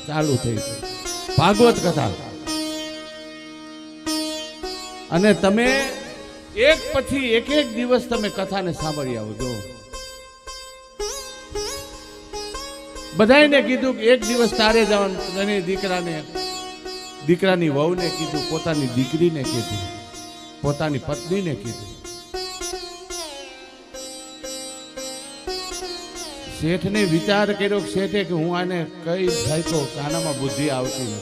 ચાલુ થઈ છે ભાગવત કથા, અને તમે એક પછી એક દિવસ તમે કથાને સાંભળી આવો. જો બધાને કીધું કે એક દિવસ તારે જવાનું, અને દીકરાની વહુને કીધું, પોતાની દીકરીને કીધું, પોતાની પત્નીને કીધું. શેઠને વિચાર કર્યો, શેઠે કે હું આને કઈ થાય તો કાનામાં બુદ્ધિ આવતી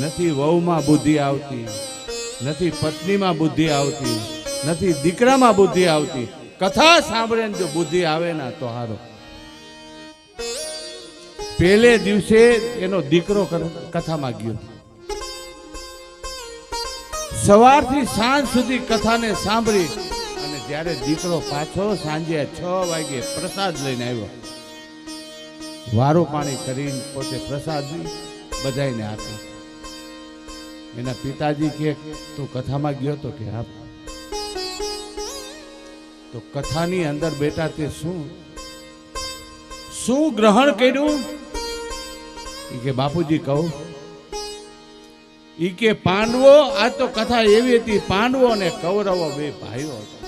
નથી, વહુમાં બુદ્ધિ આવતી નથી, પત્નીમાં બુદ્ધિ આવતી નથી, દીકરામાં બુદ્ધિ આવતી. કથા સાંભળે જો બુદ્ધિ આવે ના તો હારો. પહેલે દિવસે એનો દીકરો કથામાં ગયો, સવારથી સાંજ સુધી કથાને સાંભળી, અને જ્યારે દીકરો પાછો સાંજે 6 વાગે પ્રસાદ લઈને આવ્યો, વારો પાણી કરીને પોતે પ્રસાદ બધાને આપ્યો. એના પિતાજી કે તું કથામાં ગયો તો કે હા. તો કથાની અંદર બેટા તે શું ગ્રહણ કર્યું? કે બાપુજી કહું, ઈ કે પાંડવો, આ તો કથા એવી હતી, પાંડવો અને કૌરવો બે ભાઈઓ હતા,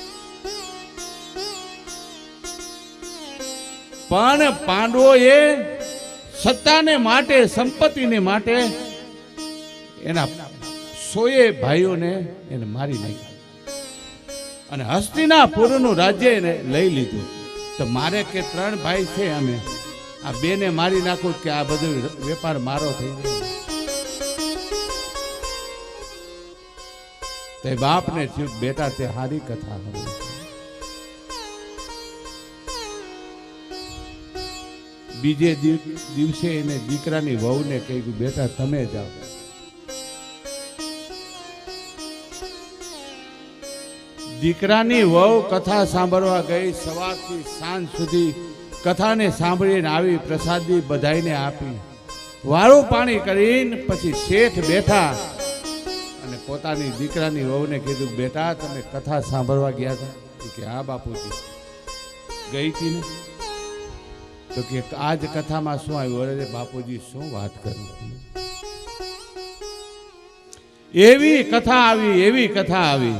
પણ પાંડવો એ સત્તાને માટે, સંપત્તિને માટે એના 100 ભાઈઓને એને મારી નાખ્યા, અને હસ્તિનાપુરનું રાજ્ય એને લઈ લીધું. તો મારે કે 3 ભાઈ છે, અમે આ 2 ને મારી નાખું કે આ બધો વેપાર મારો થઈ જાય. તે બાપને થયું બેટા તે હારી કથા હતી. બીજે દિવસે એને દીકરાની વહુને કહ્યું બેટા તમે જાઓ. દીકરાની વહુ કથા સાંભળવા ગઈ, સવારથી સાંજ સુધી કથાને સાંભળીને આવી, પ્રસાદી બધાઈને આપી, વાળું પાણી કરીને પછી શેઠ બેઠા અને પોતાની દીકરાની વહુને કીધું બેટા તમે કથા સાંભળવા ગયા હતા? કે હા બાપુજી ગઈ હતી ને. તો કે આજ કથામાં શું આવ્યું? અરે બાપુજી શું વાત કરું, એવી કથા આવી, એવી કથા આવી.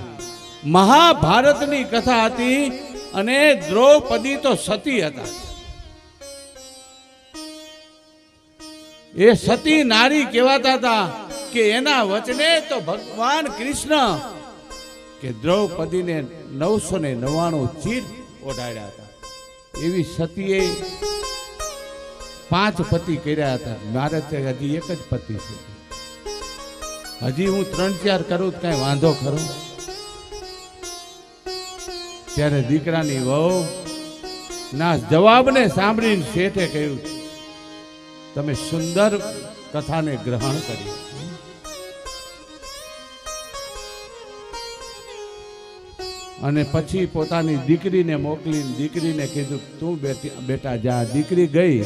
મહાભારતની કથા હતી, અને દ્રૌપદી તો સતી હતા. એ સતી નારી કહેવાતા હતા કે એના વચને તો ભગવાન કૃષ્ણ કે દ્રૌપદીને 999 ચીર ઓઢાડ્યા હતા. એવી સતીએ 5 પતિ કર્યા હતા. મારે હજી એક જ પતિ છે, હજી હું 3-4 કરું તો કઈ વાંધો ખરો? ત્યારે દીકરાની વહુ ના જવાબને સાંભળીને શેઠે કહ્યું તમે સુંદર કથાને ગ્રહણ કરી. અને પછી પોતાની દીકરીને મોકલીને દીકરીને કીધું તું બેટા જા. દીકરી ગઈ,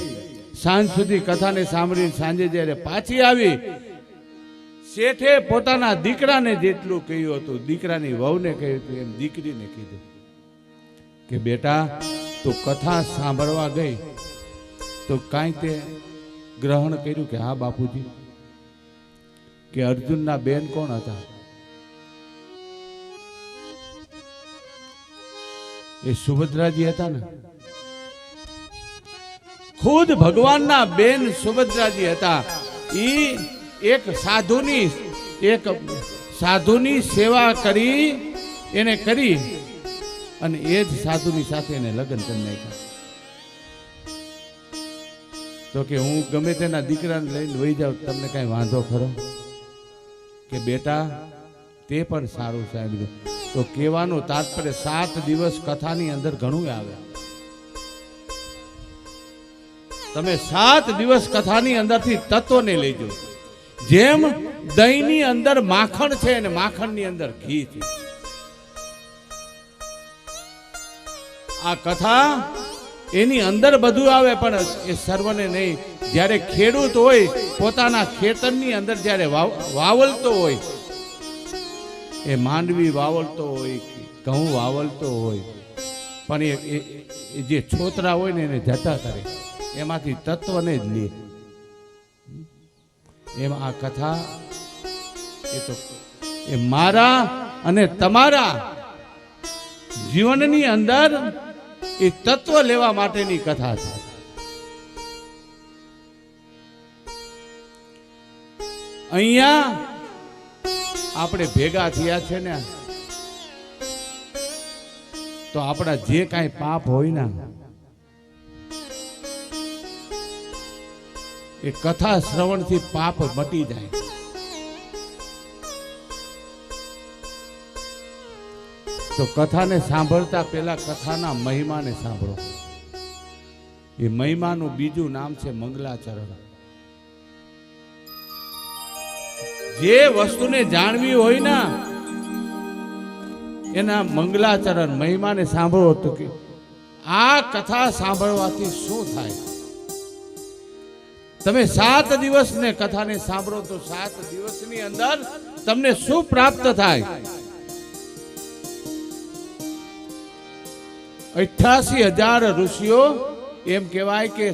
સાંજ સુધી કથાને સાંભળીને સાંજે જ્યારે પાછી આવી, શેઠે પોતાના દીકરાને જેટલું કહ્યું હતું, દીકરાની વહુને કહ્યું હતું એમ દીકરીને કીધું કે બેટા તું કથા સાંભળવા ગઈ તો કાંઈ તે ગ્રહણ કર્યું? કે હા બાપુજી. કે અર્જુનના બેન કોણ હતા? એ સુભદ્રાજી હતા ને. ખુદ ભગવાનના બેન સુભદ્રાજી હતા. ઈ એક સાધુની સેવા કરી, એને કરી, અને એ જ સાધુની સાથે એને લગ્ન કરી નાખ્યા. તો કે હું ગમે તેના દીકરાને લઈને વહી જાઉં, તમને કઈ વાંધો ખરો? કે બેટા તે પણ સારું સાંભળ્યું. તો કહેવાનું તાત્પર્ય 7 દિવસ કથાની અંદર ઘણું આવે. તમે 7 દિવસ કથાની અંદરથી તત્વને લેજો. જેમ દહીંની અંદર માખણ છે અને માખણની અંદર ઘી છે. આ કથા એની અંદર બધું આવે, પણ એ સર્વને નહીં. જ્યારે ખેડૂત હોય પોતાના ખેતરની અંદર જ્યારે વાવલતો હોય, એ માંડવી વાવલતો હોય, ઘઉં વાવલતો હોય, પણ એ જે છોતરા હોય ને એને જતા કરે, એમાંથી તત્વને જ લે. એમ આ કથા એ મારા અને તમારા જીવનની અંદર એ તત્વ લેવા માટેની કથા છે. અહીંયા આપણે ભેગા થયા છે ને, તો આપણા જે કાંઈ પાપ હોય ને એ કથા શ્રવણથી પાપ મટી જાય. તો કથાને સાંભળતા પહેલા કથાના મહિમાને સાંભળો. એ મહિમાનું બીજું નામ છે મંગલાચરણ. જે વસ્તુને જાણવી હોય ને એના મંગલાચરણ મહિમાને સાંભળો. તો કે આ કથા સાંભળવાથી શું થાય? તમે 7 દિવસને કથાને સાંભળો તો 7 દિવસની અંદર તમને શું પ્રાપ્ત થાય? 88,000 ઋષિઓ એમ કહેવાય કે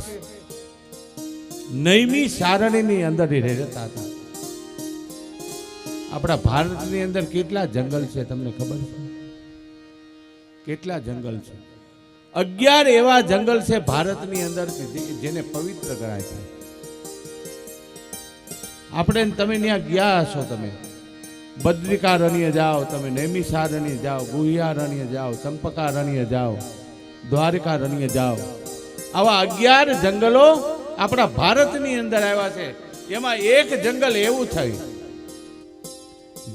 નૈમી સારણીની અંદર રહેતા હતા. આપણા ભારતની અંદર કેટલા જંગલ છે તમને ખબર છે? કેટલા જંગલ છે? 11 એવા જંગલ છે ભારતની અંદર જેને પવિત્ર ગણાય છે. આપણે તમે ત્યાં ગયા હશો, તમે બદ્રિકારણ્ય જાઓ, તમે નૈમિષારણ્ય જાઓ, ગુહ્યારણ્ય જાઓ, ચંપકારણ્ય જાઓ, દ્વારિકારણ્ય જાઓ. આવા 11 જંગલો આપણા ભારતની અંદર આવ્યા છે. એમાં એક જંગલ એવું થયું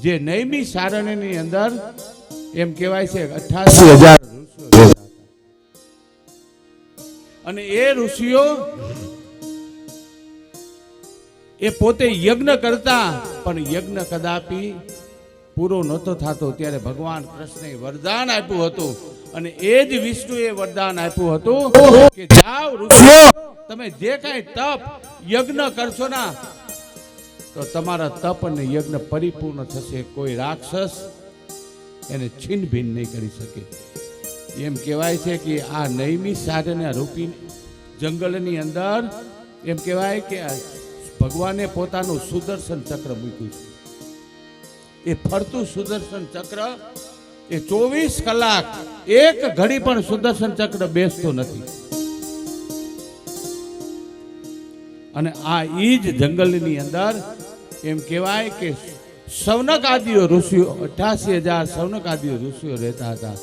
જે નૈમિષારણ્યની અંદર એમ કહેવાય છે 88,000 ઋષિઓ. અને એ ઋષિઓ એ પોતે યજ્ઞ કરતા, પણ યજ્ઞ કદાપી પૂરો નહોતો થતો. ત્યારે ભગવાન કૃષ્ણએ વરદાન આપ્યું હતું, અને એ જ વિષ્ણુએ વરદાન આપ્યું હતું કે જાઓ ઋષિઓ, તમે જે કાંઈ તપ યજ્ઞ કરશો ના તો તમારા તપ અને યજ્ઞ પરિપૂર્ણ થશે. કોઈ રાક્ષસ એને છીન ભીન નહીં કરી શકે. એમ કહેવાય છે કે આ નૈમિષારણ્ય રૂપી જંગલની અંદર એમ કહેવાય કે ભગવાને પોતાનું સુદર્શન ચક્ર મૂક્યું છે. એ ફરતું સુદર્શન ચક્ર એ 24 કલાક એક ઘડી પણ સુદર્શન ચક્ર બેસતું નથી. અને આ ઈ જ જંગલની અંદર એમ કહેવાય કે સૌનક આદિઓ ઋષિઓ 88,000 સૌનક આદિઓ ઋષિઓ રહેતા હતા.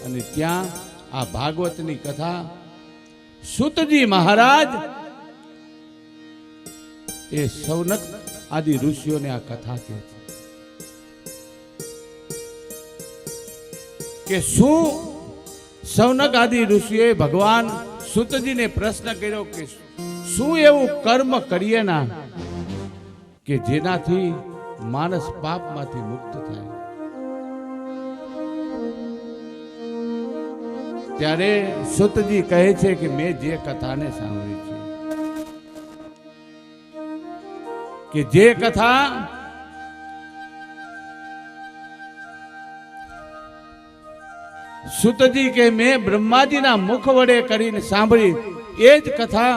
અને ત્યાં આ ભાગવતની કથા સૂતજી મહારાજ એ સૌનક આદિ ઋષિઓને આ કથા કહે છે કે શું સૌનક આદિ ઋષિએ ભગવાન સૂતજીને પ્રશ્ન કર્યો કે શું એવું કર્મ કરીએ ના કે જેનાથી માણસ પાપમાંથી મુક્ત થાય? ત્યારે સૂતજી કહે છે કે મેં જે કથાને સાંભળી છે કે જે કથા સૂતજી કે મેં બ્રહ્માજીના મુખ વડે કરીને સાંભળી, એ જ કથા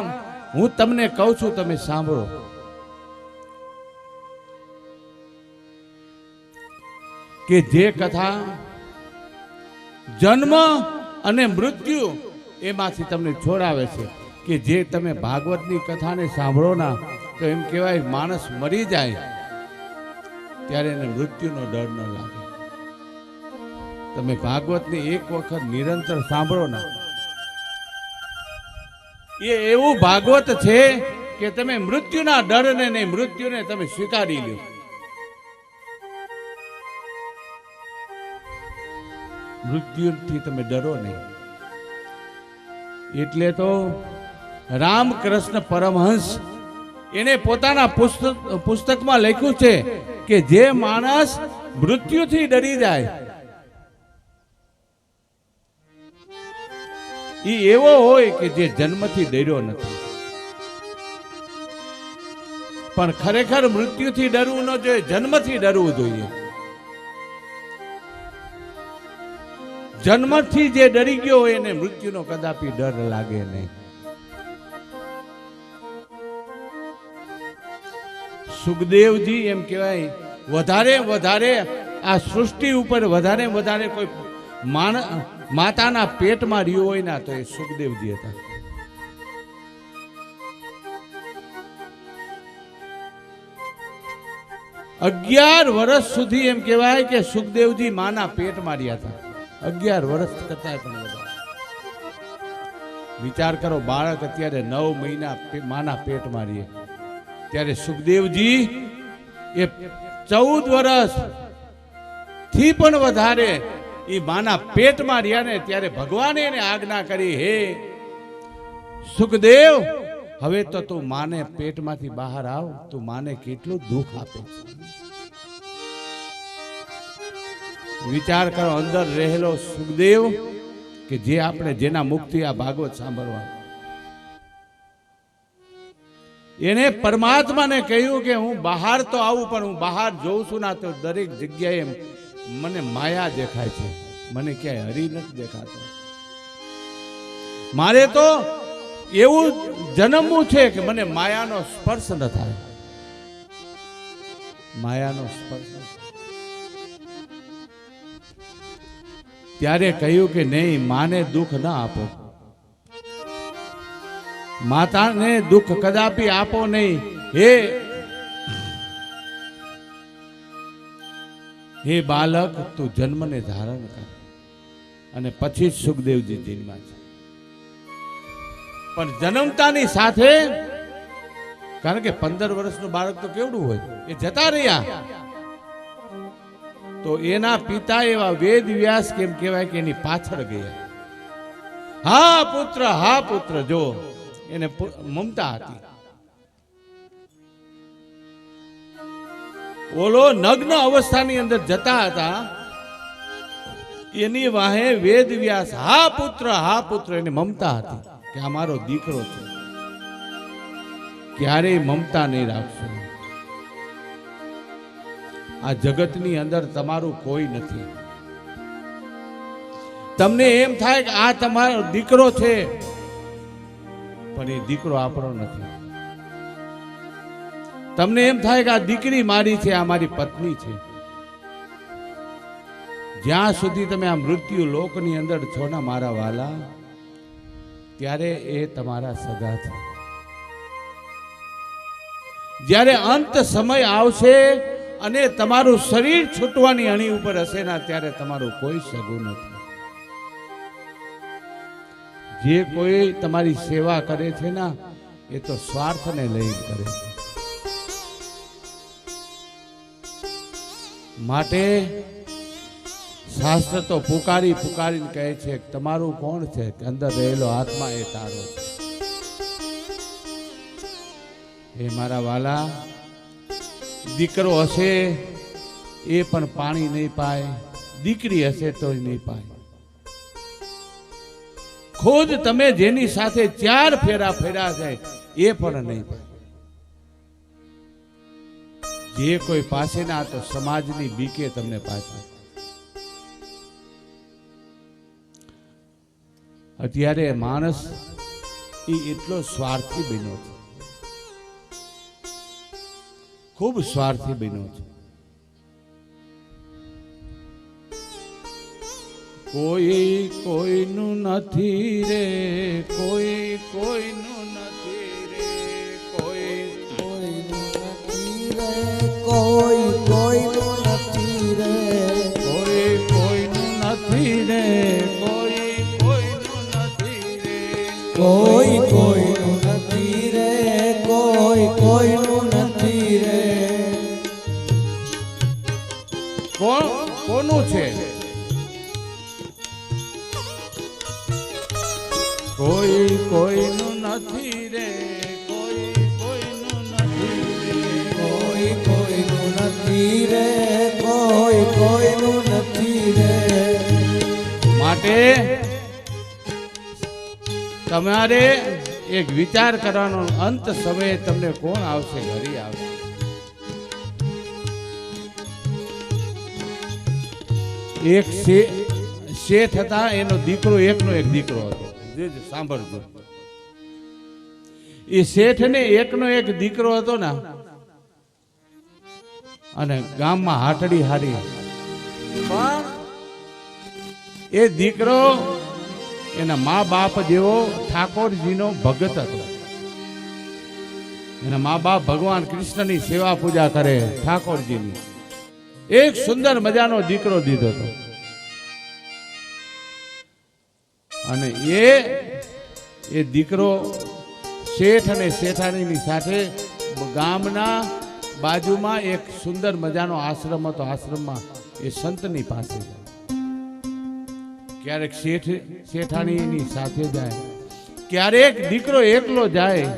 હું તમને કહું છું, તમે સાંભળો. કે જે કથા જન્મ અને મૃત્યુ એમાંથી તમને છોડાવે છે. કે જે તમે ભાગવતની કથાને સાંભળો ના તો એમ કહેવાય માણસ મરી જાય ત્યારે એને મૃત્યુનો ડર ન લાગે. તમે ભાગવતને એક વખત નિરંતર સાંભળો ના, એ એવું ભાગવત છે કે તમે મૃત્યુના ડરને નહીં, મૃત્યુને તમે સ્વીકારી લ્યો. મૃત્યુથી તમે ડરો નહીં. એટલે તો રામકૃષ્ણ પરમહંસ એને પોતાના પુસ્તકમાં લખ્યું છે કે જે માણસ મૃત્યુથી ડરી જાય એ એવો હોય કે જે જન્મથી ડર્યો નથી. પણ ખરેખર મૃત્યુથી ડરવું ન જોઈએ, જન્મથી ડરવું જોઈએ. જન્મથી જે ડરી ગયો હોય એને મૃત્યુનો કદાપી ડર લાગે નહીં. સુખદેવજી એમ કહેવાય વધારે આ સૃષ્ટિ ઉપર વધારે કોઈ માતાના પેટમાં રહ્યો હોય ના તો એ સુખદેવજી હતા. 11 વર્ષ સુધી એમ કહેવાય કે સુખદેવજી માના પેટમાં રહ્યા હતા. 11 વર્ષ કરતા પણ વધારે. વિચાર કરો, બાળક અત્યારે 9 મહિના માના પેટમાં રહે, ત્યારે સુખદેવજી એ 14 વર્ષ થી પણ વધારે એ માના પેટમાં રહ્યા ને ત્યારે ભગવાને એને આજ્ઞા કરી, હે સુખદેવ, હવે તો તું માને પેટમાંથી બહાર આવ, તું માને કેટલું દુઃખ આપે છે. વિચાર કરો, અંદર રહેલો સુખદેવ કે જે આપણે જેના મુખથી આ ભાગવત સાંભળવા, એને પરમાત્માને કહ્યું કે હું બહાર તો આવું પણ હું બહાર જોઉં છું ના તો દરેક જગ્યાએ મને માયા દેખાય છે, મને ક્યાંય હરી નથી દેખાતો. મારે તો એવું જન્મવું છે કે મને માયાનો સ્પર્શ ન થાય. માયાનો સ્પર્શ. ત્યારે કહ્યું કે નહીં, માને દુઃખ ના આપો, માતાને દુઃખ કદાપી આપો નહીં. હે બાલક, તું જન્મને ધારણ કર. અને પછી જ સુખદેવજી જન્મ્યા છે. પણ જન્મતાની સાથે, કારણ કે 15 વર્ષનું બાળક તો કેવડું હોય, એ જતા રહ્યા તો એના પિતા એવા વેદ વ્યાસ કેમ કહેવાય કે એની પાછળ ગયા. હા પુત્ર, જો એને મમતા હતી. ઓલો નગ્ન અવસ્થાની અંદર જતા હતા, એની વાહે વેદ વ્યાસ હા પુત્ર એને મમતા હતી કે આ મારો દીકરો છે. ક્યારેય મમતા નહીં રાખશો. આ જગતની અંદર તમારું કોઈ નથી. તમને એમ થાય કે આ તમારો દીકરો છે, પણ એ દીકરો આપણો નથી. તમને એમ થાય કે આ દીકરી મારી છે, આ મારી પત્ની છે. જ્યાં સુધી તમે આ મૃત્યુ લોકની અંદર છો ને મારા વાલા, ત્યારે એ તમારા સગા છે. જ્યારે અંત સમય આવશે અને તમારું શરીર છૂટવાની અણી ઉપર હશે ના, ત્યારે તમારું કોઈ સગું નથી. જે કોઈ તમારી સેવા કરે છે ને, એ તો સ્વાર્થને લઈ કરે છે. માટે શાસ્ત્ર તો પુકારીને કહે છે કે તમારું કોણ છે? અંદર રહેલો આત્મા એ તારો છે. એ મારા વાલા, દીકરો હશે એ પણ પાણી નહીં પાય, દીકરી હશે તો નહીં પાય. ખુદ તમે જેની સાથે 4 ફેરા ફેર્યા છે એ પણ નહીં પાય. જે કોઈ પાસે ના, તો સમાજની બીકે તમને પાછળ. અત્યારે માણસ એ એટલો સ્વાર્થી બન્યો છે, ખૂબ સ્વાર્થી બન્યો છે. કોઈ કોઈનું નથી રે, કોઈ કોઈનું નથી રે, કોઈ કોઈનું નથી રે, કોઈ કોઈનું નથી રે, કોઈ કોઈનું નથી રે, કોઈ કોઈનું નથી રે, કોઈ કોઈનું નથી રે, કોઈ કોઈનું નથી રે. કોનું છે? કોઈ કોઈનું નથી રે, કોઈ કોઈનું નથી રે, કોઈ કોઈનું નથી રે, કોઈ કોઈનું નથી રે. માટે તમારે એક વિચાર કરવાનો, અંત સમયે તમને કોણ આવશે? ઘરે આવશે. એક શેઠ હતા, એનો દીકરો એકનો એક દીકરો હતો. સાંભળજો, એ શેઠ ને એકનો એક દીકરો હતો ને, અને ગામમાં હાટડી હારી. પણ એ દીકરો એના મા બાપ જેવો ઠાકોરજીનો ભગત હતો. એના મા બાપ ભગવાન કૃષ્ણની સેવા પૂજા કરે, ઠાકોરજીની. એક સુંદર મજાનો દીકરો દીધો હતો. અને એ દીકરો શેઠ અને શેઠાણીની સાથે ગામના બાજુમાં એક સુંદર મજાનો આશ્રમ હતો. આશ્રમમાં એ સંતની પાસે જાય. ક્યારેક શેઠ શેઠાણીની સાથે જાય, ક્યારેક દીકરો એકલો જાય.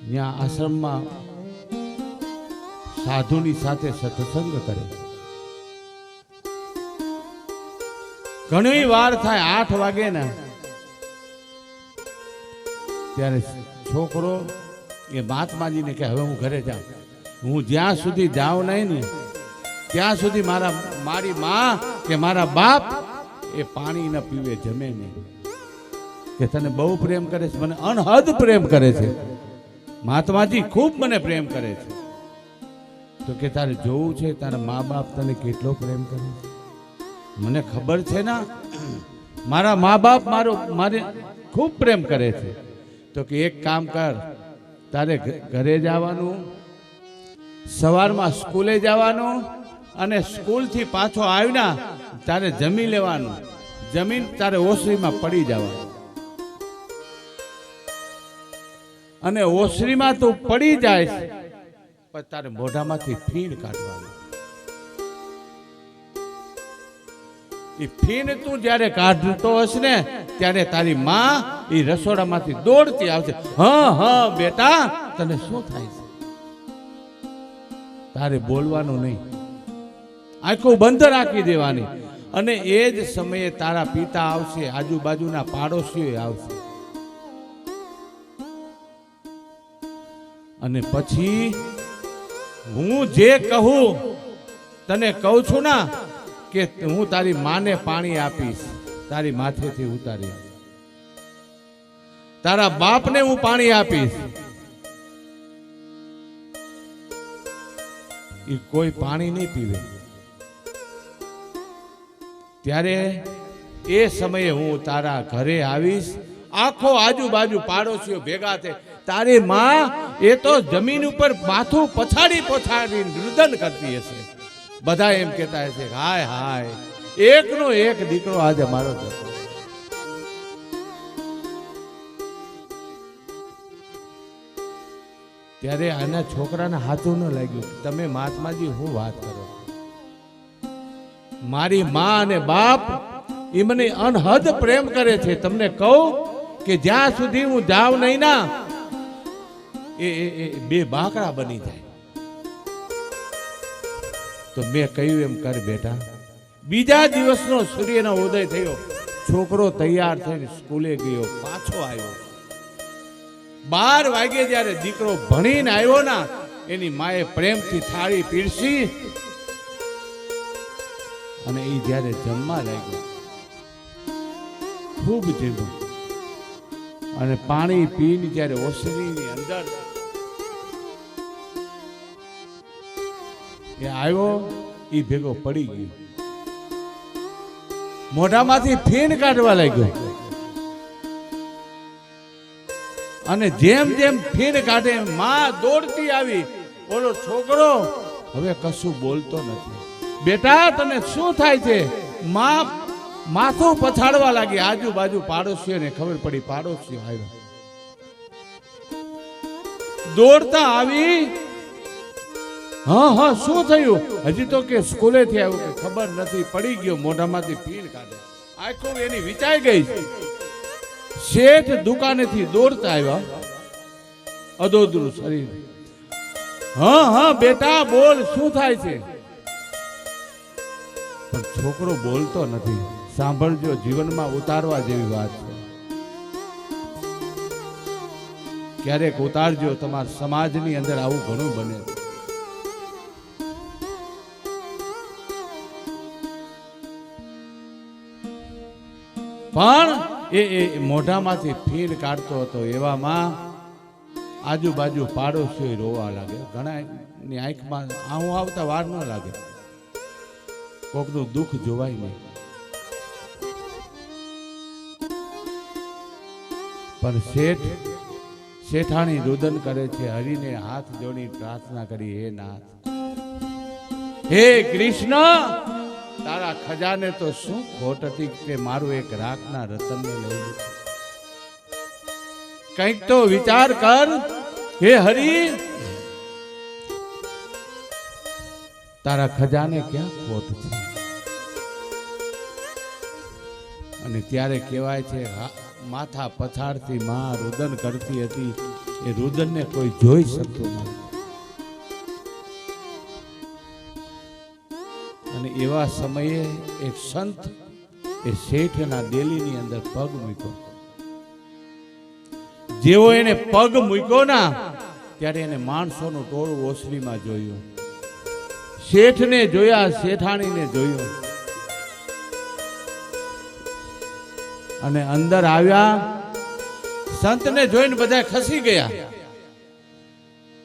ત્યાં આશ્રમમાં સાધુની સાથે સત્સંગ કરે. ઘણી વાર થાય, 8 વાગે ને ત્યારે છોકરો એ મહાત્માજીને કે હવે હું ઘરે જાઉં. હું જ્યાં સુધી જાઉં નહીં ને ત્યાં સુધી મારી માં કે મારા બાપ એ પાણી ન પીવે, જમે નહીં. કે તને બહુ પ્રેમ કરે છે, મને અનહદ પ્રેમ કરે છે. મહાત્માજી ખૂબ મને પ્રેમ કરે છે. તો કે તારે જોવું છે તારા મા બાપ તને કેટલો પ્રેમ કરે છે. મને ખબર છે ને, મારા મા બાપ મારે ખૂબ પ્રેમ કરે છે. તો કે એક કામ કર, તારે ઘરે જવાનું, સવારમાં સ્કૂલે જવાનું, અને સ્કૂલથી પાછો આવ્યા તારે જમી લેવાનું. જમીન તારે ઓસરીમાં પડી જવાનું. અને ઓસરીમાં તું પડી જાય પણ તારે મોઢામાંથી ફીણ કાઢવાનું. એ ફીણ તું જ્યારે કાઢતો હશે ને ત્યારે તારી માં એ રસોડામાંથી દોડતી આવશે. હા હા બેટા, તને શું થાય છે? તારે બોલવાનું નહીં, આંખો બંધ રાખી દેવાની. અને એ જ સમયે તારા પિતા આવશે, આજુબાજુના પાડોશીઓ આવશે. અને પછી હું જે કહું તને કહું છું ના કે હું તારી માને પાણી આપીશ, તારી માથેથી ઉતારી. તારા બાપને હું પાણી આપીશ. એ કોઈ પાણી નહીં પીવે. ત્યારે એ સમયે હું તારા ઘરે આવીશ. આખો આજુબાજુ પાડોશીઓ ભેગા થાય. તારી માં એ તો જમીન ઉપર માથું પછાડી રુદન કરતી હશે. બધા એમ કહેતા હશે, હાય હાય, એકનો એક દીકરો આજે મારો જતો. ત્યારે આના છોકરાને હાથું ન લાગ્યું. તમે મહાત્માજી હું વાત કરો? મારી માં અને બાપ એ મને અનહદ પ્રેમ કરે છે. તમને કહું કે જ્યાં સુધી હું જાઉં નહીં ના એ બે બાકડા બની જાય. તો મેં કહ્યું એમ કર બેટા. બીજા દિવસનો સૂર્યનો ઉદય થયો. છોકરો તૈયાર થઈને સ્કૂલે ગયો, પાછો આવ્યો. 12 વાગે જ્યારે દીકરો ભણીને આવ્યો ના, એની માએ પ્રેમથી થાળી પીરસી અને એ જ્યારે જમવા લાગ્યો, ખૂબ જમ્યો. અને પાણી પીને જ્યારે ઓસરીની અંદર એ આવ્યો, એ ભેગો પડી ગયો. મોઢામાંથી ફીણ કાઢવા લાગ્યો. અને જેમ જેમ ફીણ કાઢે માં દોડતી આવી. ઓલો છોકરો હવે કશું બોલતો નથી. બેટા તને શું થાય છે? માં માથું પછાડવા લાગી. આજુબાજુ પાડોશીઓને ખબર પડી. પાડોશીઓ આવ્યા, દોડતા આવી. હા હા શું થયું? હજી તો કે સ્કૂલેથી આવ્યું, કે ખબર નથી, પડી ગયો. મોઢામાંથી ફીણ કાઢે. આખું એની વિચાઈ ગઈ. શેઠ દુકાનેથી દોડતા આવ્યા, અદોદરું શરીર. હા હા બેટા બોલ, શું થાય છે? પણ છોકરો બોલતો નથી. સાંભળજો, જીવનમાં ઉતારવા જેવી વાત છે. ક્યારેક ઉતારજો, તમારા સમાજની અંદર આવું ઘણું બને. પણ એ મોઢામાંથી ફીણ કાઢતો હતો. એવામાં આજુબાજુ પાડોશીઓ રોવા લાગે. ઘણાની આંખમાં આવું આવતા વાર ન લાગે, કોકનું દુઃખ જોવાય નહીં. પણ શેઠાણી રુદન કરે છે, હરિને હાથ જોડી પ્રાર્થના કરી, હે નાથ, હે કૃષ્ણ, તારા ખજાને તો શું ખોટ હતી કે મારું એક રાખના રતનને લઈ લીધું. કંઈક તો વિચાર કર, હે હરિ, તારા ખજાને ક્યાં ખોટ છે. અને ત્યારે કહેવાય છે, માથા પછાડતી માં રુદન કરતી હતી, એ રુદનને કોઈ જોઈ શકતું નથી. અને એવા સમયે એક સંત એ શેઠના ડેલીની અંદર પગ મૂક્યો. જેવો એને પગ મૂક્યો ના, ત્યારે એને માણસોનું ટોળું ઓસરીમાં જોયું. શેઠને જોયા, શેઠાણીને જોયું, અને અંદર આવ્યા. સંતને જોઈને બધા ખસી ગયા.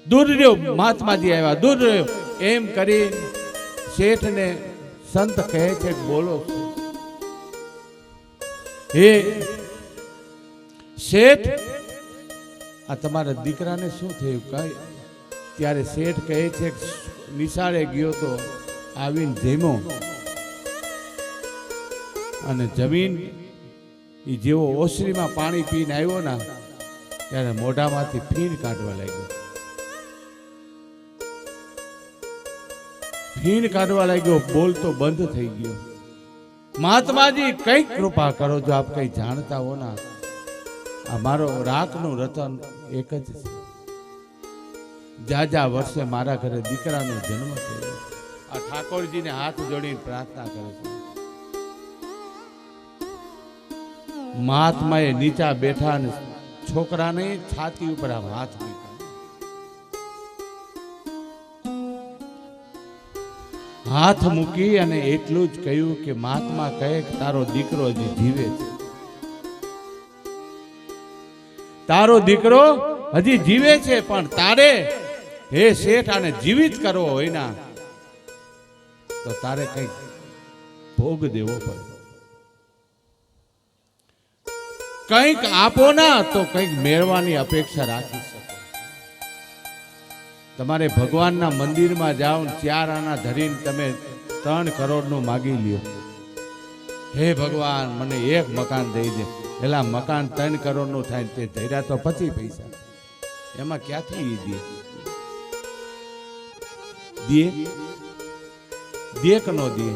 દૂર રહ્યો, મહાત્માજી આવ્યા, દૂર રહ્યો. એમ કરી શેઠને સંત કહે છે, બોલો હે શેઠ, આ તમારા દીકરાને શું થયું? કઈ? ત્યારે શેઠ કહે છે, નિશાળે ગયો તો આવીને જમ્યો, અને જમીન એ જેવો ઓસરીમાં પાણી પીને આવ્યો ના, ત્યારે મોઢામાંથી ફીણ કાઢવા લાગ્યો. ફીણ કાઢવા લાગ્યો, બોલતો બંધ થઈ ગયો. મહાત્માજી કઈક કૃપા કરો, જો આપ કઈ જાણતા હો ના, આ મારો રાખનું રતન એક જ છે. જાજા વર્ષે મારા ઘરે દીકરાનો જન્મ થયો. આ ઠાકોરજીને હાથ જોડીને પ્રાર્થના કરે છે. મહાત્માએ નીચા બેઠા ને છોકરાને છાતી ઉપર આમ હાથ મૂક્યા. હાથ મૂકી અને એટલું જ કહ્યું કે મહાત્મા કહે કે તારો દીકરો હજી જીવે છે, તારો દીકરો હજી જીવે છે, પણ તારે હે શેઠ આને જીવિત કરવો હોય ના, તો તારે કઈક ભોગ દેવો પડે. કંઈક આપો ના તો કંઈક મેળવાની અપેક્ષા રાખી શકો. તમારે ભગવાનના મંદિરમાં જાઓ, 4 આના ધરીને તમે 3 કરોડનું માગી લ્યો. હે ભગવાન, મને એક મકાન દઈ દે. પેલા મકાન 3 કરોડનું થાય, તે ધર્યા તો પછી પૈસા, એમાં ક્યાંથી દે? દે કે નો દે?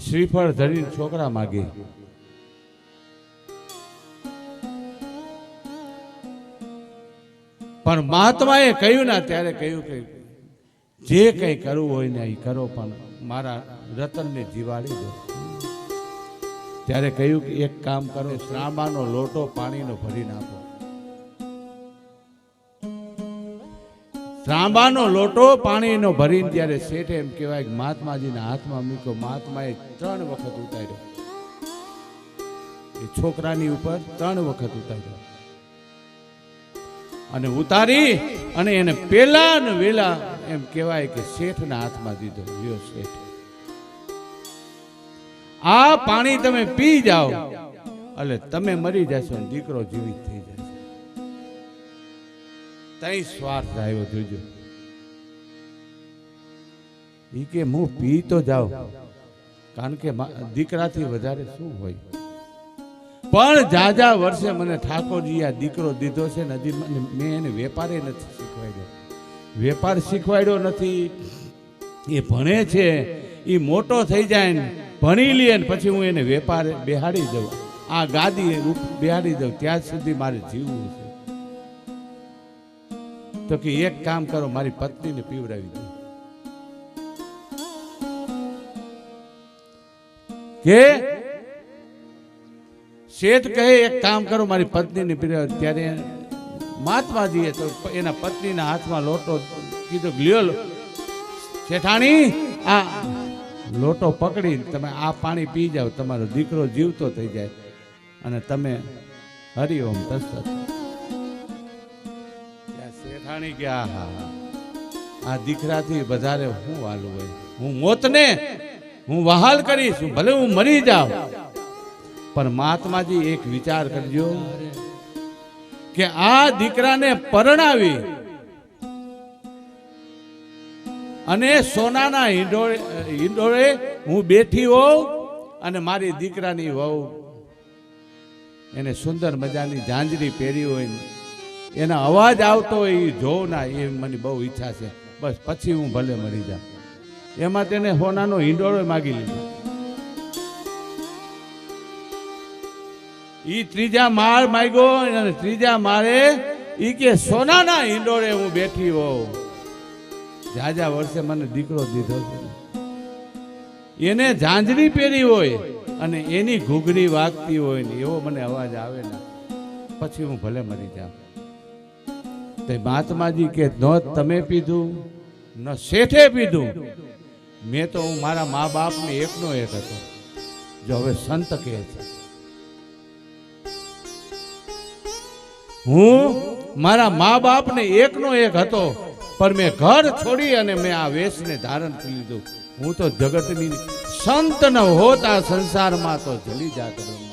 શ્રીફળ ધરીને છોકરા માગે. પણ મહાત્માએ કહ્યું ના, ત્યારે કહ્યું કે જે કઈ કરવું હોય ને એ કરો, પણ મારા રતનને જીવાડી દો. ત્યારે કહ્યું કે એક કામ કરો, ત્રાંબાનો લોટો પાણીનો ભરીને આપો. ત્રાંબાનો લોટો પાણીનો ભરીને ત્યારે શેઠે એમ કહેવાય કે મહાત્માજીના હાથમાં મૂક્યો. મહાત્માએ 3 વખત ઉતાર્યો, એ છોકરાની ઉપર 3 વખત ઉતાર્યો, અને ઉતારી અને એને પેલા ને વેલા એમ કહેવાય કે શેઠના હાથમાં દીધો. લ્યો શેઠ, આ પાણી તમે પી જાઓ એટલે તમે મરી જશો, દીકરો જીવિત થઈ જશે. તઈ સ્વાર્થ આવ્યો, જોજો. ઈ કે હું પી તો જાઉં, કારણ કે દીકરાથી વધારે શું હોય. પણ જાજા વર્ષે મને ઠાકોરજી આ દીકરો દીધો છે ને, હજી મેં એને વેપારે નથી શીખવાડ્યો. વેપાર શીખવાડ્યો નથી. એ ભણે છે, એ મોટો થઈ જાય ને ભણી લે ને પછી હું એને વેપાર બેહાડી દઉં, આ ગાદી બેહાડી દઉં, ત્યાં સુધી મારે જીવવું છે. તો કે એક કામ કરો, મારી પત્નીને પીવડાવી દો. કે શેઠ કહે એક કામ કરો, મારી પત્નીને પીવડાવી. ત્યારે મહાત્માજીએ તો એના પત્નીના હાથમાં લોટો કીધો, લ્યો શેઠાણી, આ લોટો પકડી તમે આ પાણી પી જાઓ, તમારો દીકરો જીવતો થઈ જાય અને તમે હરિઓમ તસ્ત. શેઠાણી કે આ દીકરાથી વધારે હું વાલું હોય, હું મોતને હું વહાલ કરીશ, ભલે હું મરી જાઉં, પણ મહાત્માજી એક વિચાર કરજો કે આ દીકરાને પરણાવી અને સોનાના હિંડોળે હું બેઠી હોઉં અને મારી દીકરાની વહુ એને સુંદર મજાની ઝાંઝરી પહેરી હોય, એના અવાજ આવતો હોય એ જોઉં ના, એ મને બહુ ઈચ્છા છે. બસ પછી હું ભલે મરી જાઉં. એમાં તેને સોનાનો હિંડોળો માગી લીધો. ઈ ત્રીજા માળ માગ્યો અને ત્રીજા માળે ઈ કે સોનાના હિંડોળે હું બેઠી હોઉં, જાજા વર્ષે મને દીકરો દીધો છે, એને ઝાંઝરી પહેરી હોય અને એની ઘૂઘરી વાગતી હોય ને એવો મને અવાજ આવે ને પછી હું ભલે મરી જાઉં. તો મહાત્માજી કે ન તમે પીધું ન શેઠે પીધું, મેં તો હું મારા મા બાપને એકનો એક હતો. જો હવે સંત કહે છે હું મારા મા બાપને એકનો એક હતો, પણ મેં ઘર છોડી અને મેં આ વેશને ધારણ કરી લીધું. હું તો જગતની સંત ન હોત આ સંસારમાં તો જલી જાત બ્રહ્માંડ.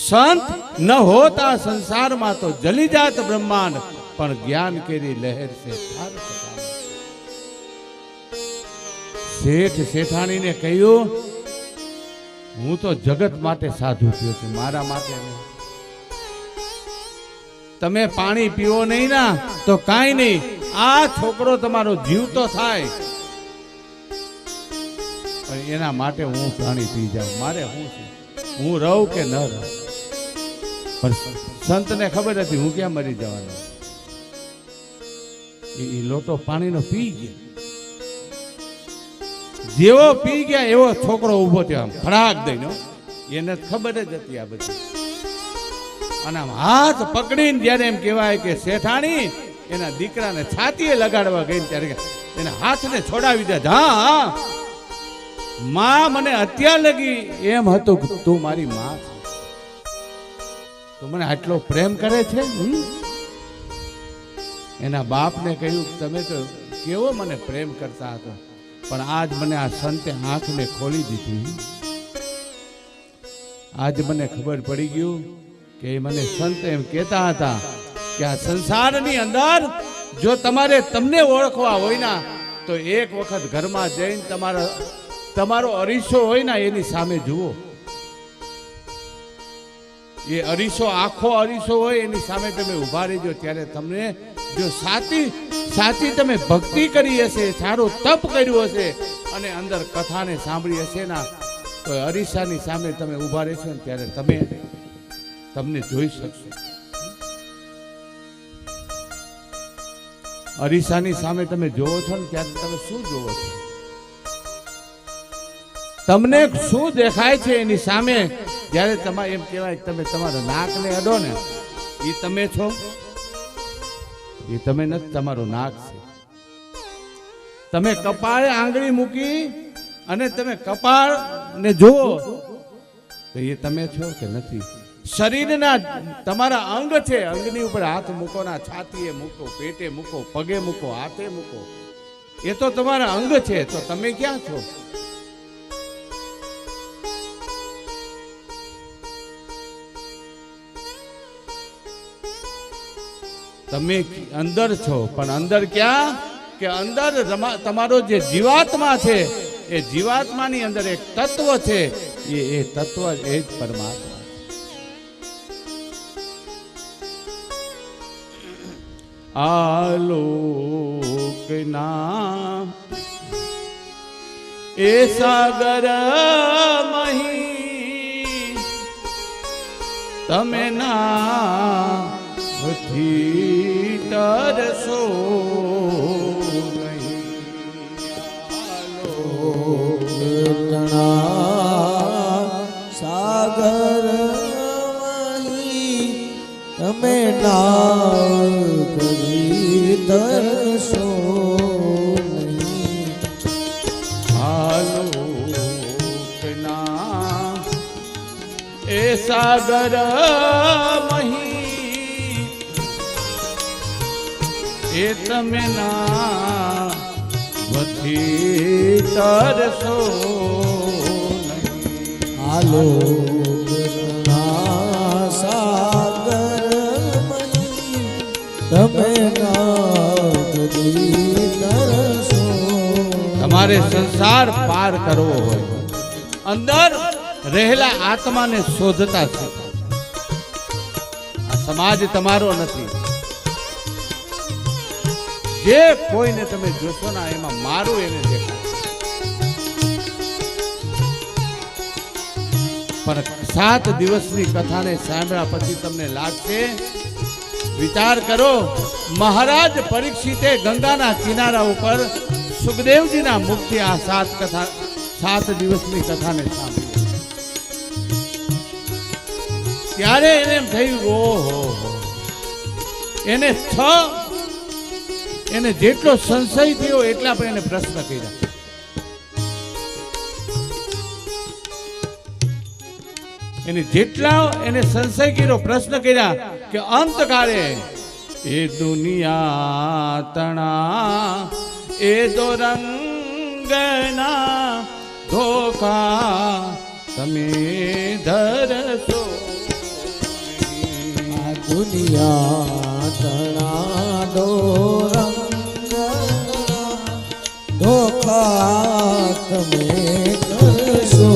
સંત ન હોત આ સંસારમાં તો જલી જાત બ્રહ્માંડ, પણ જ્ઞાન કેરી લહેર છે થાર સતામાં. શેઠ શેઠાણીને કહ્યું હું તો જગત માટે સાધુ થયો છું, મારા માટે નહીં. તમે પાણી પીવો નહીં ના તો કાંઈ નહીં, આ છોકરો તમારો જીવતો થાય પણ એના માટે હું પાણી પી જાઉં. મારે શું છે, હું રહું કે ન રહું. પણ સંતને ખબર હતી હું ક્યાં મરી જવાનો. એ લોટો પાણીનો પી ગયા. જેવો પી ગયા એવો છોકરો ઉભો થયો, આમ ફડાક દઈને. એને ખબર જ હતી આ બધી. અને આમ હાથ પકડીને જ્યારે એમ કહેવાય કે શેઠાણી એના દીકરાને છાતીએ લગાડવા ગઈ ત્યારે એના હાથને છોડાવી દે. હા હા માં મને અત્યાર લગી એમ હતું કે તું મારી માં છે, તું મને આટલો પ્રેમ કરે છે. એના બાપને કહ્યું તમે તો કેવો મને પ્રેમ કરતા હતા, પણ આજ મને આ સંતે આંખને ખોલી દીધી. આજ મને ખબર પડી ગયું કે મને સંત એમ કહેતા હતા કે આ સંસારની અંદર જો તમારે તમને ઓળખવા હોય ના તો એક વખત ઘરમાં જઈને તમારો અરીસો હોય ને એની સામે જુઓ. એ અરીસો આખો અરીસો હોય એની સામે તમે ઊભા રહેજો, ત્યારે તમને જો સાચી તમે ભક્તિ કરી હશે, સારું તપ કર્યું હશે અને અંદર કથાને સાંભળી હશે ના તો અરીસાની સામે તમે ઊભા રહેશો ને ત્યારે તમને જોઈ શકશો. અરીસાની સામે તમે જોવો છો ને ત્યારે તમે શું જોવો છો, તમને શું દેખાય છે એની સામે? જ્યારે તમારે એમ કહેવાય તમે તમારા નાકને અડો ને એ તમે છો, એ તમે નથી, તમારું નાક છે. તમે કપાળે આંગળી મૂકી અને તમે કપાળ ને જુઓ તો એ તમે છો કે નથી? શરીરના તમારા અંગ છે, અંગની ઉપર હાથ મૂકો ના, છાતીએ મૂકો, પેટે મૂકો, પગે મૂકો, હાથે મૂકો, એ તો તમારા અંગ છે. તો તમે ક્યાં છો? તમે અંદર છો, પણ અંદર ક્યાં? કે અંદર તમારો જે જીવાત્મા છે એ જીવાત્માની અંદર એક તત્વ છે, એ તત્વ એ જ પરમાત્મા. આલોકના એ સાગર મહી તમે ના તરસો સાગર તમે નાવ કરી તરસો નહીં. સાગર મહી એ તમે ના વથી તરસો આલો સાગર તમે નાગરી તરસો. તમારે સંસાર પાર કરવો હોય, અંદર રહેલા આત્માને શોધતા છે. આ સમાજ તમારો નથી. જે કોઈને તમે જોશો ના એમાં મારું એને દેખાય. પણ 7 દિવસની કથાને સાંભળ્યા પછી તમને લાગશે, વિચાર કરો, મહારાજ પરીક્ષિતે ગંગાના કિનારા ઉપર સુખદેવજીના મુખથી આ 7 દિવસની કથાને સાંભળી. ત્યારે એને એમ થયું, ઓહો, એને જેટલો સંશય થયો એટલા પણ એને પ્રશ્ન કર્યા. એને સંશય કર્યો, પ્રશ્ન કર્યા કે અંતકાળે એ દુનિયા તણા એ દોરંગના ધોકા તમે ધરશો. દુનિયા તણા દોરંગ ધોખા તમે કરશો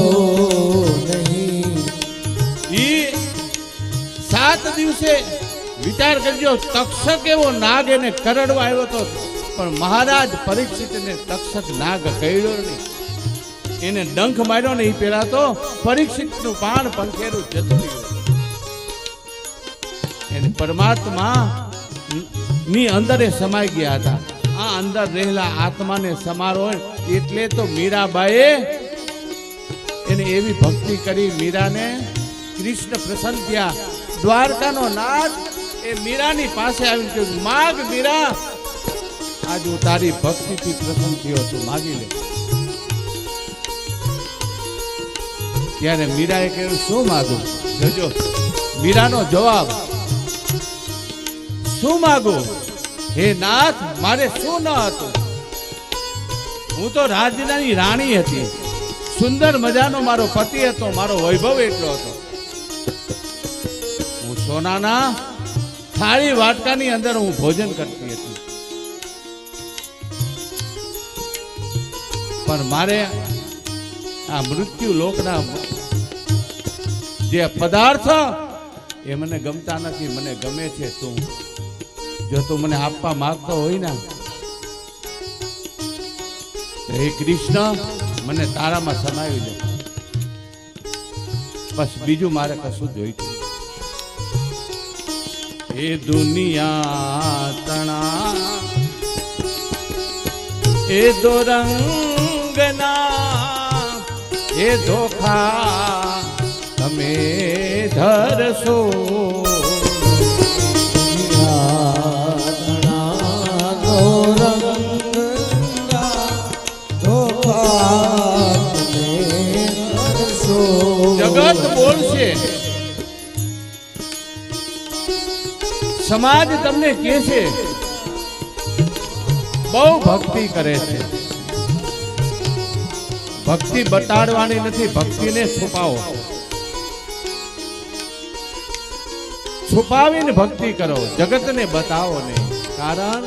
નહીં. 7 દિવસે વિચાર કરજો, તક્ષક એવો નાગ એને કરડવા આવ્યો હતો, પણ મહારાજ પરીક્ષિતને તક્ષક નાગ કઈડ્યો નહીં. એને ડંખ માર્યો ને એ પેલા તો પરીક્ષિતનું પાણ પંખેરું જતું રહ્યું. એને પરમાત્મા ની અંદર એ સમાઈ ગયા હતા. આ અંદર રહેલા આત્માને સમારો એટલે તો મીરાબાઈએ એને એવી ભક્તિ કરી. મીરાને કૃષ્ણ પ્રસન્ન થયા. દ્વારકાનો નાથ એ મીરાની પાસે આવીને કહ્યું, માગ મીરા, આજ હું તારી ભક્તિથી પ્રસન્ન થયો છું, માગી લે. ત્યારે મીરાએ કહ્યું, શું માગું? જોજો મીરાનો જવાબ, શું માગું? હે નાથ, મારે શું ન હતું? હું તો રાજ્યની રાણી હતી, સુંદર મજાનો મારો પતિ હતો, મારો વૈભવ એટલો હતો. હું સોનાના થાળી વાટકાની અંદર હું ભોજન કરતી હતી. પણ મારે આ મૃત્યુ લોકના જે પદાર્થ એ મને ગમતા નથી. મને ગમે છે તું. જો તું મને આપવા માંગતો હોય ને, હે કૃષ્ણ, મને તારામાં સમાવી દે. બસ બીજું મારે કશું જોઈતું. એ દુનિયા તણા એ દોરંગના એ ધોખા તમે ધરશો. જગત બોલશે, સમાજ તમને કહે છે બહુ ભક્તિ કરે છે. ભક્તિ બતાડવાની નથી, ભક્તિને છુપાવો. છુપાવીને ભક્તિ કરો, જગતને બતાવો નહીં. કારણ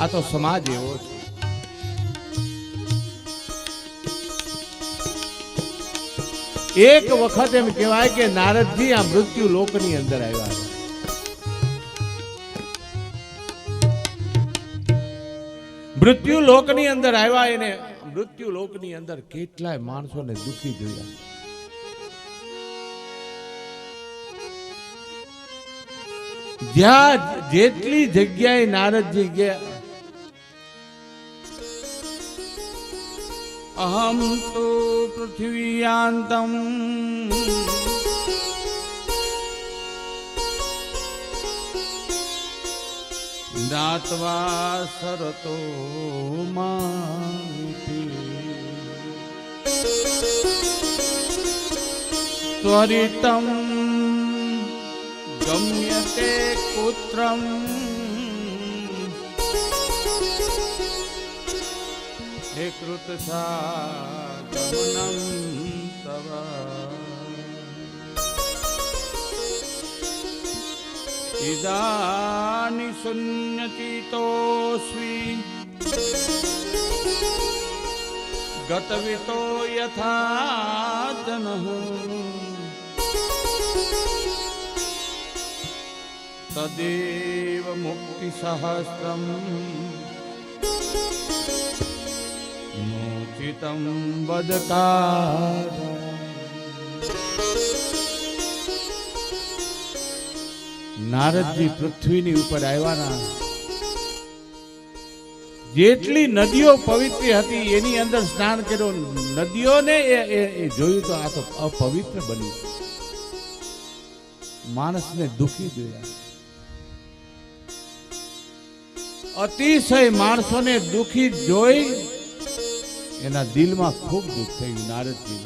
આ તો સમાજ એવો છે. એક વખત એમ કહેવાય કે નારદજી આ મૃત્યુ લોકની અંદર આવ્યા. મૃત્યુ લોકની અંદર આવ્યા. એને મૃત્યુ લોકની અંદર કેટલાય માણસોને દુખી જોયા. જ્યાં જેટલી જગ્યાએ નારદજી ગયા, અહમ તો પૃથ્વીયાંતમ દાત્વા સરતો મામિતિ ત્વરિતમ ગમ્યતે પુત્રમ હે કૃતસાગમનમ તવ ઇદાની શૂન્યચિતોસ્વી ગતવિતો યથા જનઃ તદેવ મુક્તિ સહસ્રમ મોચિતમ વદકાર. નારદજી પૃથ્વીની ઉપર આવ્યાના જેટલી નદીઓ પવિત્ર હતી એની અંદર સ્નાન કર્યું. નદીઓને એ જોયું તો આ તો અપવિત્ર બન્યું. માણસને દુખી જોયા. અતિશય માણસોને દુખી જોઈ એના દિલમાં ખૂબ દુઃખ થયું નારદજી.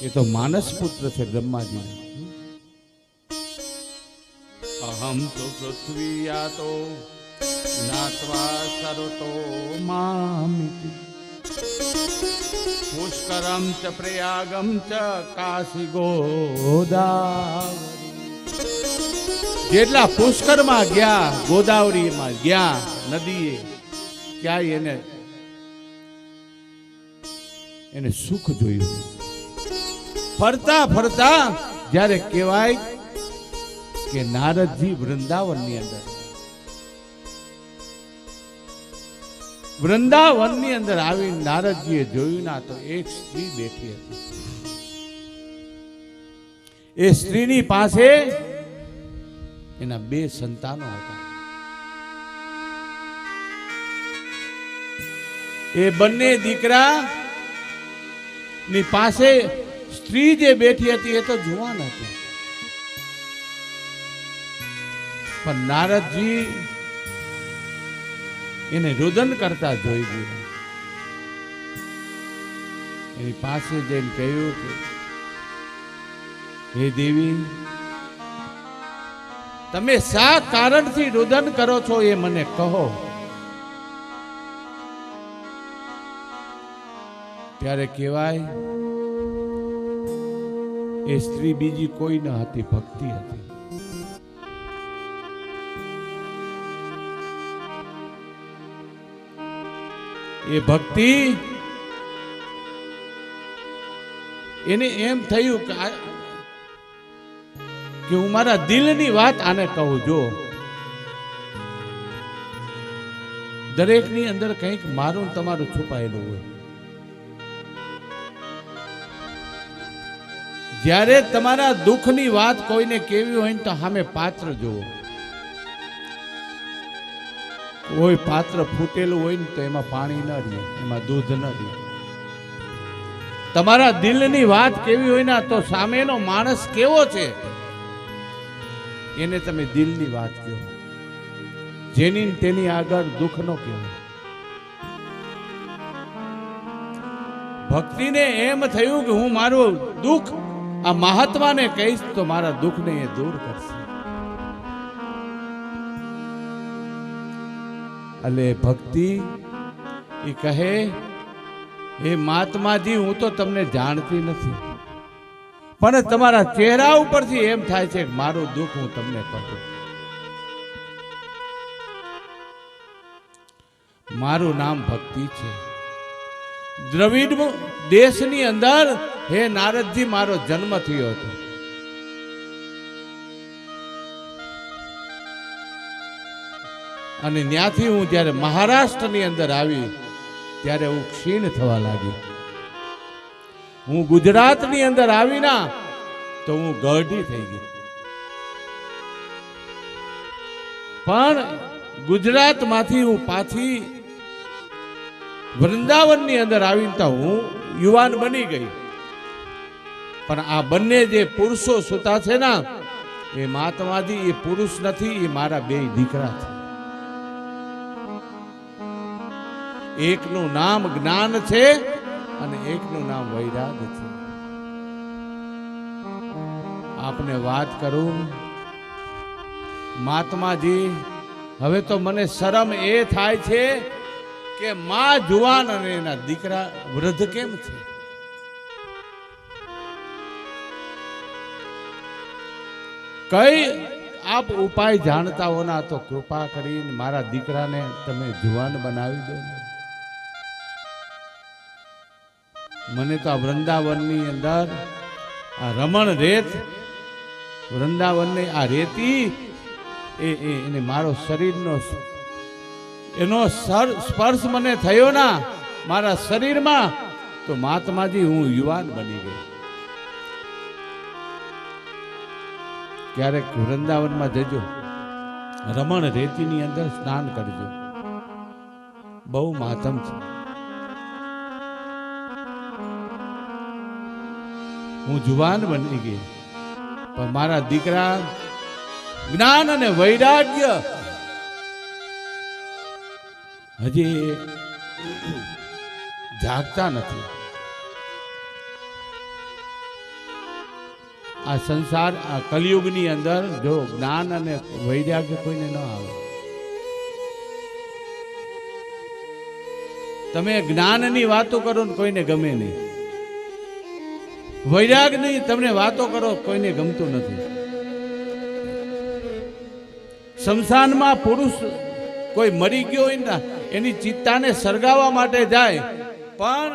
એ તો માનસ પુત્ર છે બ્રહ્માજી. અહમ તો પૃથ્વી યાતો જ્ઞાત્વા સરોતો મામિતિ પુષ્કરમ ચ પ્રયાગમ ચ કાશી ગોદાવરી. જેટલા પુષ્કરમાં ગયા, ગોદાવરીમાં ગયા, નદીએ ક્યાંય એને સુખ જોયું. ફરતા ફરતા જ્યારે કહેવાય કે નારદજી વૃંદાવનની અંદર આવી નારદજીએ જોયું ના તો એક સ્ત્રી બેઠી હતી. એ સ્ત્રીની પાસે એના 2 સંતાનો હતા. એ બંને દીકરા ની પાસે સ્ત્રી જે બેઠી હતી એ તો જુવાન હતી. પણ નારદજી એને રુદન કરતા જોઈ ગયા. એની પાસે જઈને કહ્યું કે હે દેવી, તમે શા કારણથી રુદન કરો છો એ મને કહો. ત્યારે કહેવાય એ સ્ત્રી બીજી કોઈ ન હતી, ભક્તિ હતી. એ ભક્તિ એને એમ થયું કે હું મારા દિલની વાત આને કહું. જો દરેકની અંદર કંઈક મારું તમારું છુપાયેલું હોય. જ્યારે તમારા દુઃખની વાત કોઈને કેવી હોય ને તો સામે પાત્ર જુઓ. કોઈ પાત્ર ફૂટેલું હોય ને તો એમાં પાણી ન રહે, એમાં દૂધ ન રહે. તમારા દિલની વાત કેવી હોય ને તો સામેનો માણસ કેવો છે એને તમે દિલની વાત કહો. જેની તેની આગળ દુઃખ નો કહેવાય. ભક્તિને એમ થયું કે હું મારું દુઃખ આ મહાત્માને કહીશ તો મારા દુઃખને એ દૂર કરશે. એટલે ભક્તિ એ કહે, હે મહાત્માજી, હું તો તમને જાણતી નથી, પણ તમારા ચહેરા ઉપરથી એમ થાય છે કે મારું દુઃખ હું તમને કહું. મારું નામ ભક્તિ છે. દ્રવિડ દેશની અંદર હે નારદજી મારો જન્મ થયો હતો. અને ત્યાંથી હું જ્યારે મહારાષ્ટ્રની અંદર આવી ત્યારે હું ક્ષીણ થવા લાગી. હું ગુજરાતની અંદર આવી ના તો હું ગઢી થઈ ગઈ. પણ ગુજરાતમાંથી હું પાછી વૃંદાવનની અંદર આવીને તો હું યુવાન બની ગઈ. પણ આ બંને જે પુરુષો સુતા છે ને એ મહાત્માજી એ પુરુષ નથી, એ મારા 2 દીકરા છે. એકનું નામ જ્ઞાન છે અને એકનું નામ વૈરાગ છે. આપને વાત કરું મહાત્માજી, હવે તો મને શરમ એ થાય છે કે માં જુવાન અને એના દીકરા વૃદ્ધ કેમ છે? કઈ આપ ઉપાય જાણતા હો ના તો કૃપા કરીને મારા દીકરાને તમે જુવાન બનાવી દો ને. મને તો આ વૃંદાવનની અંદર આ રમણ રેત, વૃંદાવનની આ રેતી એને મારો શરીરનો એનો સ્પર્શ મને થયો ના મારા શરીરમાં, તો મહાત્માજી હું યુવાન બની ગઈ. ક્યારેક વૃંદાવનમાં જજો, રમણ રેતીની અંદર સ્નાન કરજો, બહુ મહાત્મ છે. હું જુવાન બની ગઈ, પણ મારા દીકરા જ્ઞાન અને વૈરાગ્ય હજી જાગતા નથી. આ સંસાર, આ કલિયુગની અંદર જો જ્ઞાન અને વૈરાગ્ય કોઈને ન આવે, તમે જ્ઞાનની વાતો કરો ને કોઈને ગમે નહીં, વૈરાગની તમને વાતો કરો કોઈને ગમતું નથી. શમશાનમાં પુરુષ કોઈ મરી ગયો હોય ને એની ચિત્તાને સળગાવવા માટે જાય, પણ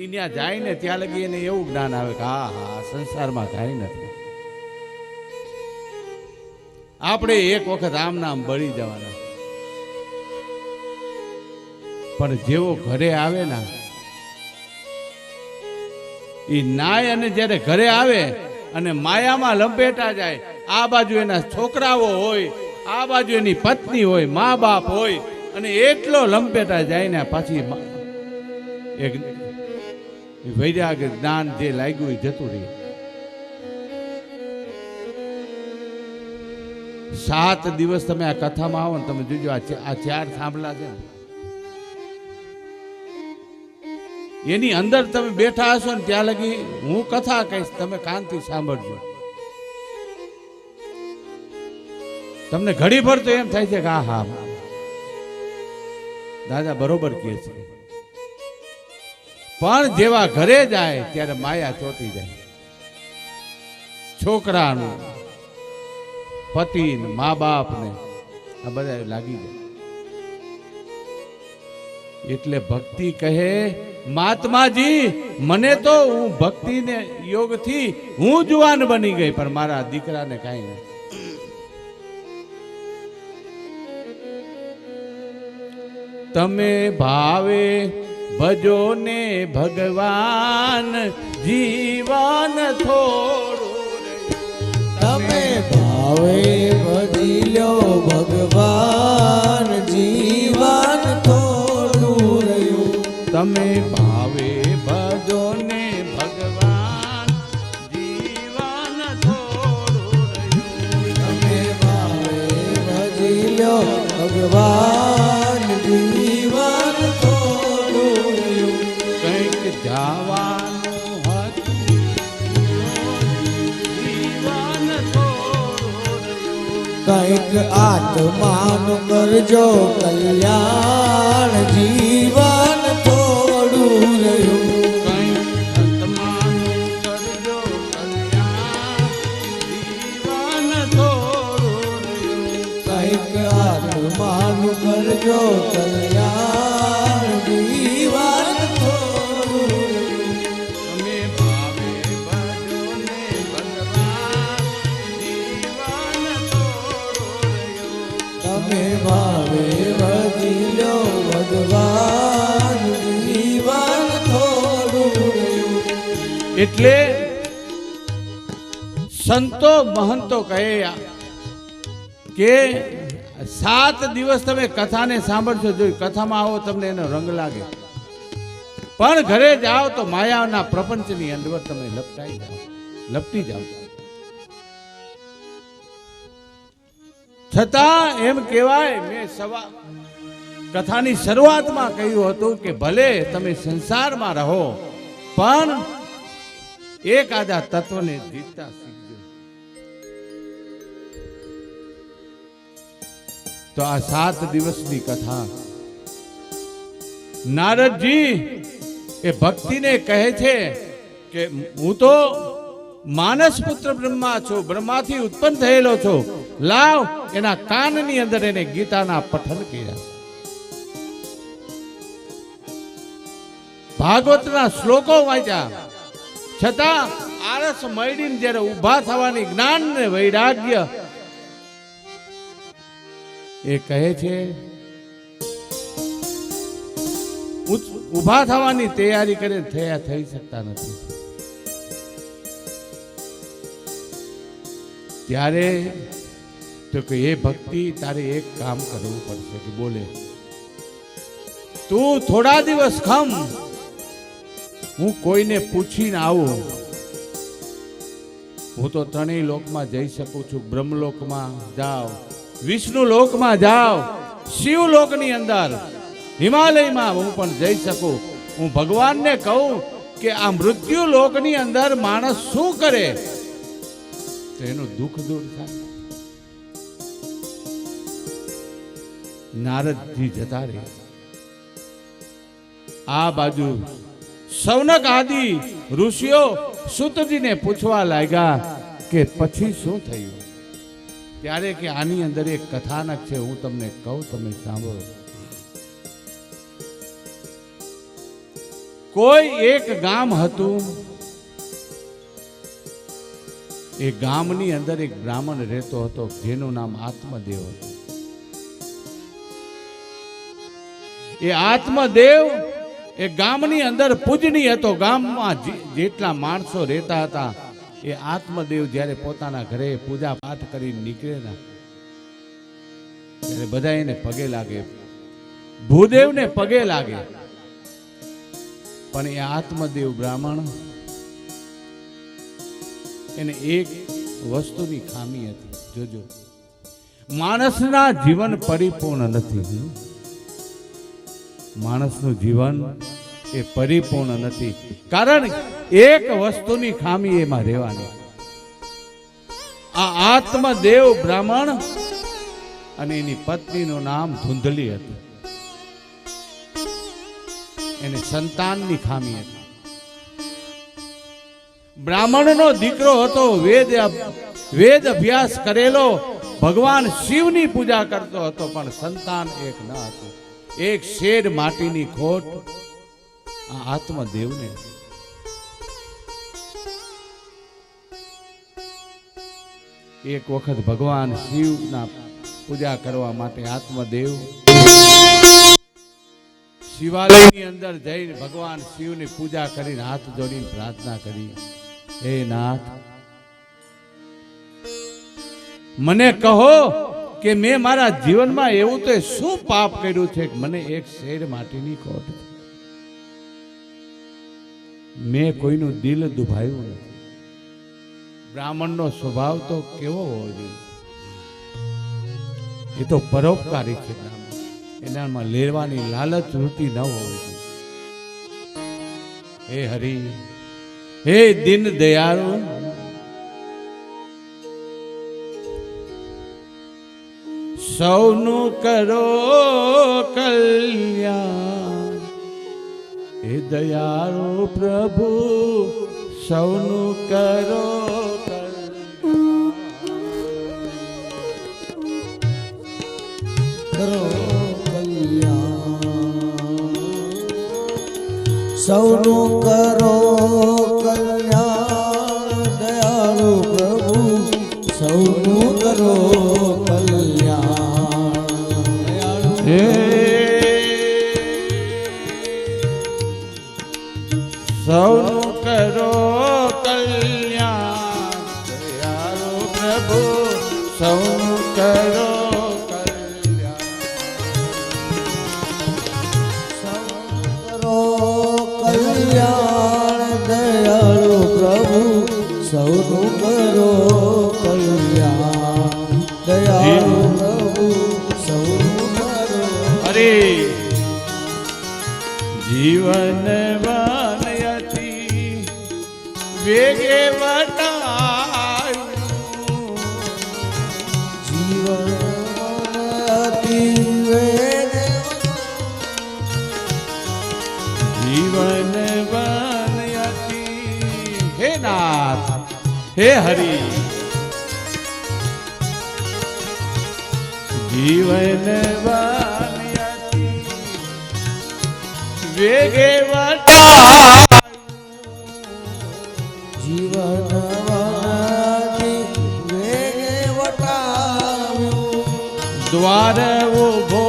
એ ત્યાં જાય ને ત્યાં લગી એને એવું જ્ઞાન આવે કે હા હા સંસારમાં કાંઈ નથી, આપણે એક વખત આમ નામ બળી જવાના. પણ જેવો ઘરે આવે ને એ નાય, અને જ્યારે ઘરે આવે અને માયામાં લંપેટા જાય, આ બાજુ એના છોકરાઓ હોય, આ બાજુ એની પત્ની હોય, મા બાપ હોય, અને એટલો લંપેટા જાય ને પાછી એક વૈરાગ જ્ઞાન જે લાગ્યું એ જતું રહે. 7 દિવસ તમે આ કથામાં આવો ને તમે જોજો, આ 4 થાંભલા છે ને એની અંદર તમે બેઠા હશો ને ત્યાં લગી હું કથા કહીશ, તમે કાનથી સાંભળજો. તમને ઘડી ભર તો એમ થાય છે કે હા દાદા બરોબર કહે છે, પણ જેવા ઘરે જાય ત્યારે માયા ચોટી જાય. છોકરાનું, પતિને, મા બાપને આ બધા લાગી જાય. એટલે ભક્તિ કહે મહાત્માજી, મને તો હું ભક્તિને યોગથી હું જુવાન બની ગઈ, પણ મારા દીકરાને કાંઈ નથી. તમે ભાવે ભજો ને ભગવાન, જીવન થોડું તમે ભાવે ભજી લો ભગવાન, જીવન થોડું રહ્યું. તમે ભાવે ભજો ને ભગવાન, જીવન થોડું રહ્યું. તમે ભાવે ભજી લો ભગવાન, જીવન થોડું રહ્યું. કંઈક જવાનું હતું, જીવન થોડું રહ્યું. કંઈક આત્માનું કરજો કલ્યાણ, જીવન થોડું રહ્યું. કંઈક આત્માનું કરજો કલ્યાણ, જીવન થોડું રહ્યું. કંઈક આત્માનું કરજો કલ્યાણ, જીવન થોડું રહ્યું. તમે ભાવે ભજો ને ભગવાન, જીવન થોડું રહ્યું. તમે ભાવે ભજી લો ભગવાન, જીવન થોડું રહ્યું. એટલે સંતો મહંતો કહે કે 7 દિવસ તમે કથાને સાંભળશો, જો કથામાં આવો તમને એનો રંગ લાગે, પણ ઘરે જાઓ તો માયાના પ્રપંચની અંદર તમે લપટી જાઓ. છતાં એમ કહેવાય, મેં કથાની શરૂઆતમાં કહ્યું હતું કે ભલે તમે સંસારમાં રહો, પણ એક આદા તત્વને જીતતા શીખજો. તો આ 7 દિવસની કથા નારદજી એ ભક્તિને કહે છે કે હું તો માનસ પુત્ર બ્રહ્મા છું, બ્રહ્માથી ઉત્પન્ન થયેલો છું. લાવ એના કાનની અંદર એને ગીતાના પઠન કર્યા, ભાગવતના શ્લોકો વાંચ્યા. છતાં આળસ મળીને જ્યારે ઊભા થવાની જ્ઞાન ને વૈરાગ્ય એ કહે છે ઊભા થવાની તૈયારી કરે થઈ શકતા નથી. ત્યારે તો કે એ ભક્તિ તારે એક કામ કરવું પડશે કે બોલે તું થોડા દિવસ ખમ, હું કોઈને પૂછીને આવું. હું તો 3 લોકમાં જઈ શકું છું. બ્રહ્મલોકમાં જાઓ, વિષ્ણુ લોકમાં જાઓ, શિવલોકની અંદર હિમાલયમાં હું પણ જઈ શકું. હું ભગવાનને કહું કે આ મૃત્યુ લોકની અંદર માણસ શું કરે તો એનું દુઃખ દૂર થાય. નારદજી જતા રહ્યા. આ બાજુ સૌનક આદિ ઋષિઓ સૂતજીને પૂછવા લાગ્યા કે પછી શું થયું. ત્યારે કે આની અંદર એક કથાનક છે, હું તમને કહું, તમે સાંભળો. કોઈ એક ગામ હતું. એ ગામની અંદર એક બ્રાહ્મણ રહેતો હતો જેનું નામ આત્મદેવ હતું. એ આત્મદેવ એ ગામની અંદર પૂજનીય હતો. ગામમાં જેટલા માણસો રહેતા હતા એ આત્મદેવ જ્યારે પોતાના ઘરે પૂજા પાઠ કરીને નીકળે ને ત્યારે બધા એને પગે લાગે, ભૂદેવને પગે લાગે. પણ એ આત્મદેવ બ્રાહ્મણ એને એક વસ્તુની ખામી હતી. જોજો, માણસના જીવન પરિપૂર્ણ નથી. માણસનું જીવન એ પરિપૂર્ણ નથી, કારણ એક વસ્તુની ખામી એમાં રહેવાની. આ આત્મદેવ બ્રાહ્મણ અને એની પત્નીનું નામ ધુંધલી હતું. એને સંતાનની ખામી હતી. બ્રાહ્મણનો દીકરો હતો, વેદ અભ્યાસ કરેલો, ભગવાન શિવની પૂજા કરતો હતો, પણ સંતાન એક ન હતું. એક શેડ માટીની ખોટ આ આત્મદેવને. એક વખત ભગવાન શિવના પૂજા કરવા માટે આત્મદેવ શિવાલયની અંદર જઈને ભગવાન શિવની પૂજા કરીને હાથ જોડીને પ્રાર્થના કરી, હે નાથ, મને કહો કે મેં મારા જીવનમાં એવું તો શું પાપ કર્યું છે કે મને એક શેર માટીની ખોટ છે. મેં કોઈનું દિલ દુભાયું નથી. બ્રાહ્મણનો સ્વભાવ તો કેવો હોવો જોઈએ? એ તો પરોપકારી છે. એનામાં લેવાની લાલચ વૃત્તિ ન હોવી જોઈએ. હે હરિ, હે દીન દયાળુ, સૌનું કરો કલ્યાણ. હે દયાળુ પ્રભુ, સૌનું કરો સૌનું કરો કલ્યાણ. દયાળુ પ્રભુ, સૌનું કરો કલ્યાણ. હે સૌનું કરો કલ્યાણ. દયાળુ પ્રભુ, સૌનું કરો સૌનું કરો કલ્યાણ. દયાળુ પ્રભુ, સૌનું કરો. અરે જીવન વાનયતી વેગે વટાયું જીવન અતિ વેગે જીવન વન અતિ હે નાથ હે હરિ જીવન વન અતિ વેગે વટાયું જીવન અતિ વેગે વટાવ્યું દ્વાર ઉભો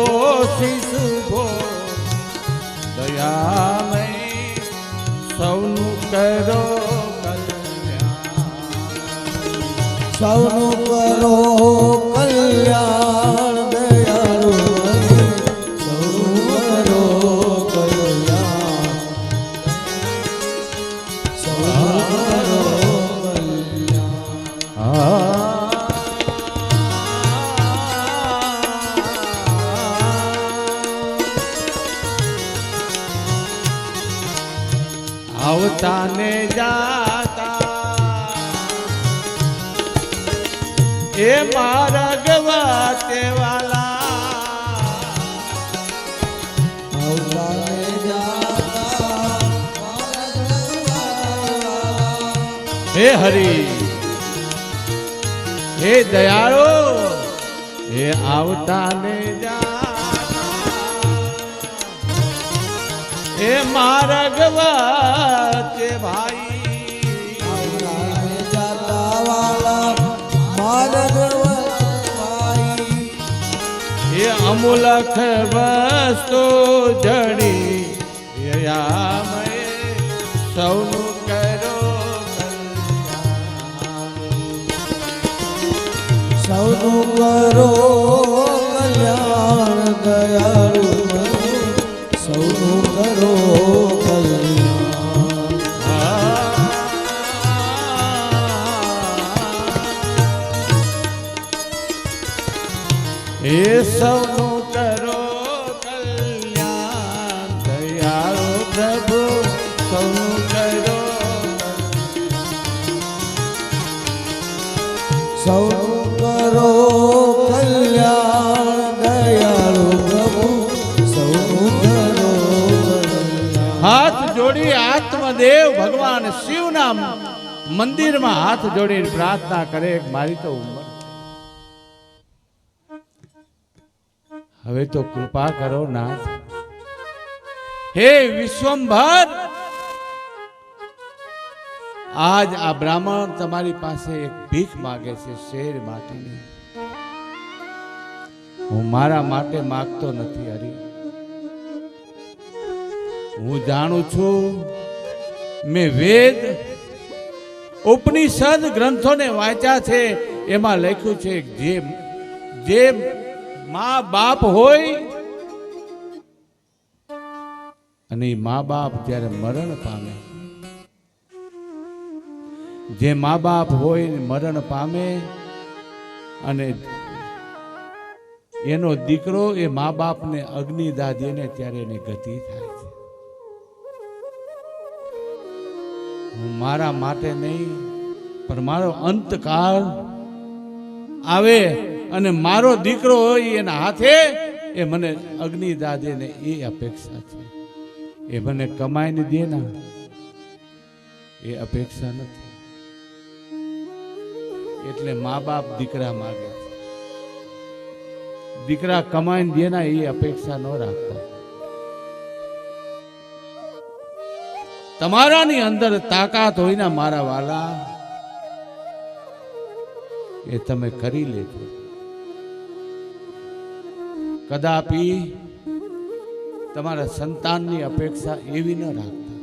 શિશુ ભો દયામય સૌનું કરો સૌનું કરો કલ્યાણ દયાળુ હરિ સૌનું કરો કલ્યાણ સૌનું કરો કલ્યાણ આવતા ને જાતા એ મારા ગવા તે વાલા આવતાને જાતા હે હરિ હે દયાળો હે આવતા ને એ મારા ગવા તે ભાઈ આવતાને જાતા વાલા માર્ગ ભાઈ એ અમૂલખ વસ્તુ જડી યામય સૌનું કરો સૌનું કરો કલ્યાણ દયાળુ હરિ સૌનું કરો કલ્યાણ એ સૌનું કરો કલ્યાણ દયાળુ પ્રભુ સૌનું કરો સૌનું કરો કલ્યાણ દયાળુ પ્રભુ સૌનું કરો કલ્યાણ હાથ જોડી આત્મદેવ ભગવાન શિવના મંદિરમાં હાથ જોડીને પ્રાર્થના કરે મારી તો ઉંમર હવે તો કૃપા કરો નાથ હે વિશ્વંભર આજ આ બ્રાહ્મણ તમારી પાસે એક ભીખ માગે છે શેર માટીની હું મારા માટે માગતો નથી હરી હું જાણું છું મેં વેદ ઉપનિષદ ગ્રંથોને વાંચ્યા છે એમાં લખ્યું છે જે મા બાપ હોય અને મા બાપ જ્યારે મરણ પામે જે મા બાપ હોય મરણ પામે અને એનો દીકરો એ મા બાપને અગ્નિદાહ દે ને ત્યારે એની ગતિ થાય છે હું મારા માટે નહીં પણ મારો અંતકાળ આવે અને મારો દીકરો હોય એના હાથે એ મને અગ્નિદાહ દે ને એ અપેક્ષા છે એ મને કમાઈને દે ના એ અપેક્ષા નથી એટલે મા બાપ દીકરા માગે છે દીકરા કમાઈને દે ના એ અપેક્ષા ન રાખતા તમારાની અંદર તાકાત હોય ને મારા વાલા એ તમે કરી લેજો કદાપી તમારા સંતાનની અપેક્ષા એવી ન રાખતા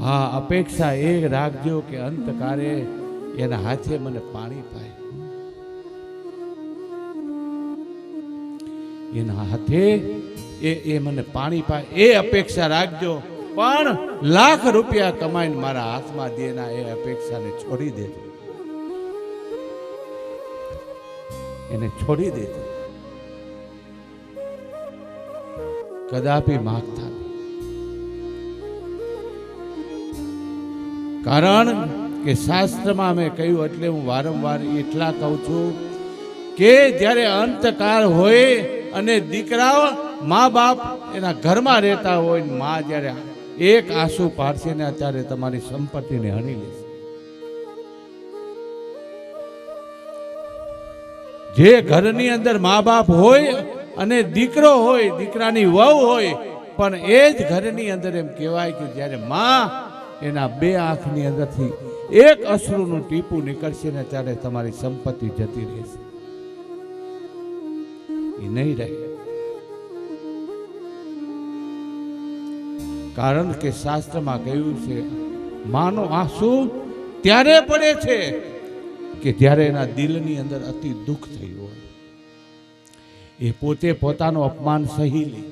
હા અપેક્ષા એ રાખજો કે અંતકારે એના હાથે મને પાણી પાય એના હાથે એ મને પાણી પાય એ અપેક્ષા રાખજો પણ લાખ રૂપિયા કમાઈને મારા હાથમાં દેના એ અપેક્ષાને છોડી દેજો એને છોડી દેજો કદાપી માગતા કારણ કે શાસ્ત્રમાં મેં કહ્યું એટલે હું વારંવાર એટલા કહું છું કે જ્યારે અંતકાળ હોય અને દીકરાઓ મા બાપ એના ઘરમાં રહેતા હોય ને મા જ્યારે એક આંસુ પાડશે ને ત્યારે તમારી સંપત્તિને હણી લેશે. જે ઘરની અંદર મા બાપ હોય અને દીકરો હોય, દીકરાની વહુ હોય, પણ એ જ ઘરની અંદર એમ કહેવાય કે જ્યારે મા એના બે આંખની અંદરથી એક અશ્રુનું ટીપું નીકળશે ને ત્યારે તમારી સંપત્તિ જતી રહેશે, એ નહીં રહે. કારણ કે શાસ્ત્રમાં કહ્યું છે માનો આંસુ ત્યારે પડે છે કે જ્યારે એના દિલની અંદર અતિ દુઃખ થયું હોય, એ પોતે પોતાનું અપમાન સહી લે.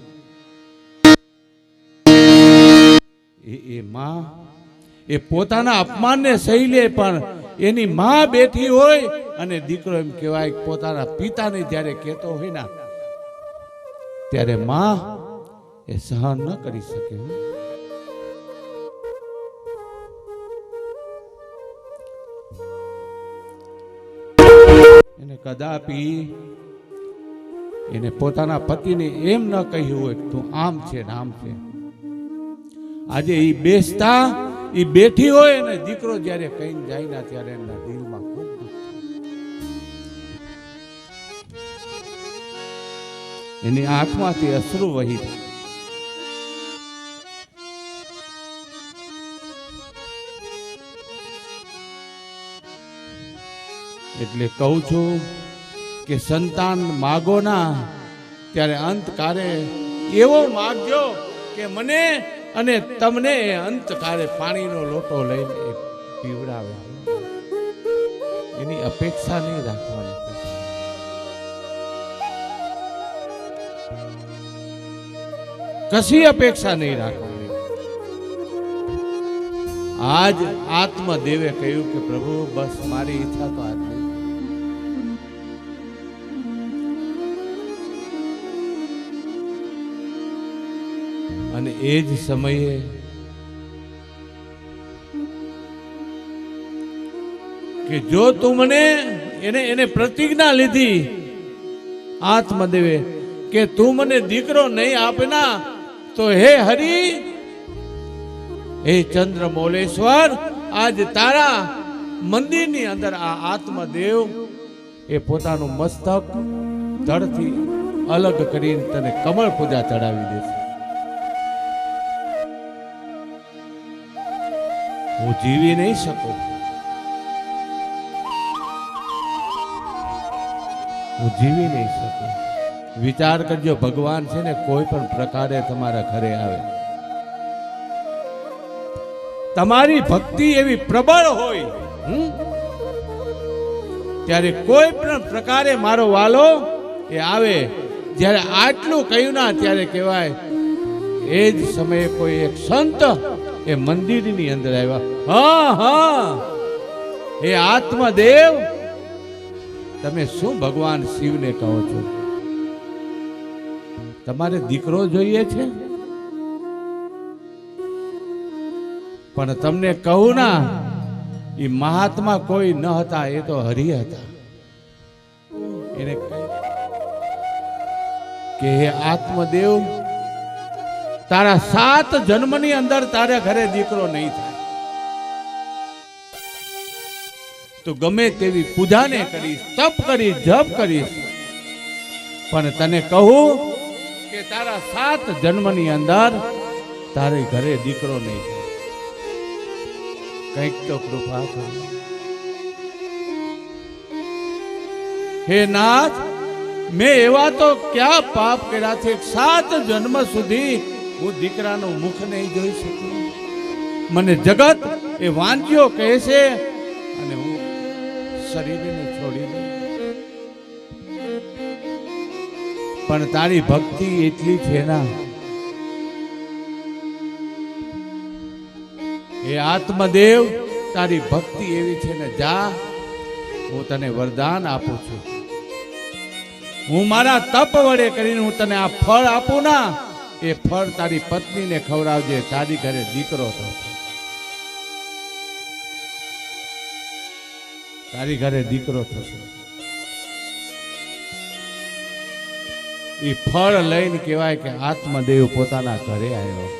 એ માં એ પોતાના અપમાનને સહી લે, પણ એની માં બેઠી હોય અને દીકરો એમ કહેવાય પોતાના પિતાને જ્યારે કહેતો હોય ને ત્યારે માં એ સહન ન કરી શકે. એને કદાપી એને પોતાના પતિને એમ ન કહ્યું હોય તું આમ છે ને આમ છે. આજે એ બેસતા એ બેઠી હોય ને દીકરો જ્યારે કહીને જાય ના ત્યારે એના દિલમાં ખૂબ દુઃખ થાય, એની આંખમાંથી અશ્રુ વહી જાય. એટલે કહું છું કે સંતાન માગો ના ત્યારે અંતકારે એવો માગજો કે મને અને તમને અંતકારે પાણીનો લોટો લઈને પીવડાવે. એની અપેક્ષા નહીં રાખવાની, કશી અપેક્ષા નહીં રાખવાની. આજ આત્મદેવે કહ્યું કે પ્રભુ બસ મારી ઈચ્છા તો આજ નહીં. અને એ જ સમયે કે જો તું મને એને પ્રતિજ્ઞા લીધી આત્મદેવે કે તું મને દીકરો નહીં આપના તો હે હરિ, હે ચંદ્રમૌલેશ્વર, આજ તારા મંદિરની અંદર આ આત્મદેવ એ પોતાનું મસ્તક ધડથી અલગ કરીને તને કમળ પૂજા ચડાવી દેશે. હું જીવી નહીં શકું, હું જીવી નહીં શકું. વિચાર કરજો, ભગવાન છે ને કોઈ પણ પ્રકારે તમારા ઘરે આવે, તમારી ભક્તિ એવી પ્રબળ હોય ત્યારે કોઈ પણ પ્રકારે મારો વાલો એ આવે. જ્યારે આટલું કહ્યું ના ત્યારે કહેવાય એ જ સમયે કોઈ એક સંત એ મંદિરની અંદર આવ્યા. હા હા, એ આત્મદેવ તમે શું ભગવાન શિવને કહો છો? તમારે દીકરો જોઈએ છે? પણ તમને કહું ના, એ મહાત્મા કોઈ ન હતા, એ તો હરિ હતા. એને કે હે આત્મદેવ, તારા 7 જન્મની અંદર તારા ઘરે દીકરો નહીં થાય, તો ગમે તેવી પૂજાને કરીશ, તપ કરીશ, જપ કરીશ, પણ તને કહું કે તારા 7 જન્મની અંદર તારે ઘરે દીકરો નહીં થાય. કંઈક તો કૃપા કરો હે નાથ. મેં એવા તો ક્યાં પાપ કર્યા છે 7 જન્મ સુધી હું દીકરાનું મુખ નહીં જોઈ શકું. મને જગત એ વાંચ્યો કહે છે અને હું શરીરને છોડી દઉં. પણ તારી ભક્તિ એટલી છે ના, એ આત્મદેવ તારી ભક્તિ એવી છે ને, જા હું તને વરદાન આપું છું. હું મારા તપ વડે કરીને હું તને આ ફળ આપું ના, એ ફળ તારી પત્નીને ખવડાવજે, તારી ઘરે દીકરો થશે. તારી ઘરે દીકરો થશે. એ ફળ લઈને કહેવાય કે આત્મદેવ પોતાના ઘરે આવ્યો.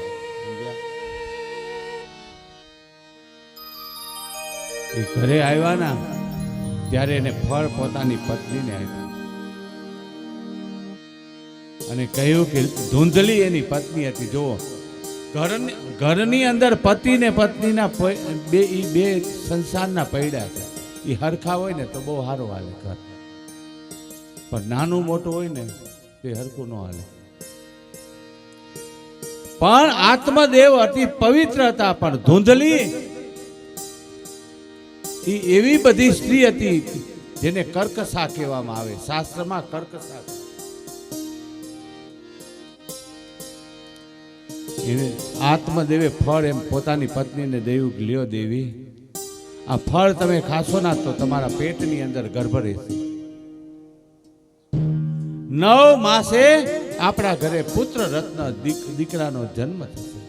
એ ઘરે આવ્યા ના ત્યારે એને ફળ પોતાની પત્નીને આપ્યું અને કહ્યું કે ધૂંધલી એની પત્ની હતી. જુઓ, ઘરની અંદર પતિ ને પત્નીના બે સંસારના પૈડા છે. એ હરખા હોય ને તો બહુ સારું હાલે ઘર, પણ નાનું મોટું હોય ને તે હરખું ન હાલે. પણ આત્મદેવ અતિ પવિત્ર હતા, પણ ધૂંધલી એ એવી બધી સ્ત્રી હતી જેને કર્કશા કહેવામાં આવે. શાસ્ત્રમાં કર્કશા એને આત્મદેવે ફળ એમ પોતાની પત્નીને દેવું, લ્યો દેવી, આ ફળ તમે ખાશો ના તો તમારા પેટની અંદર ગર્ભ રહેશે. 9 માસે આપણા ઘરે પુત્ર રત્ન દીકરાનો જન્મ થશે.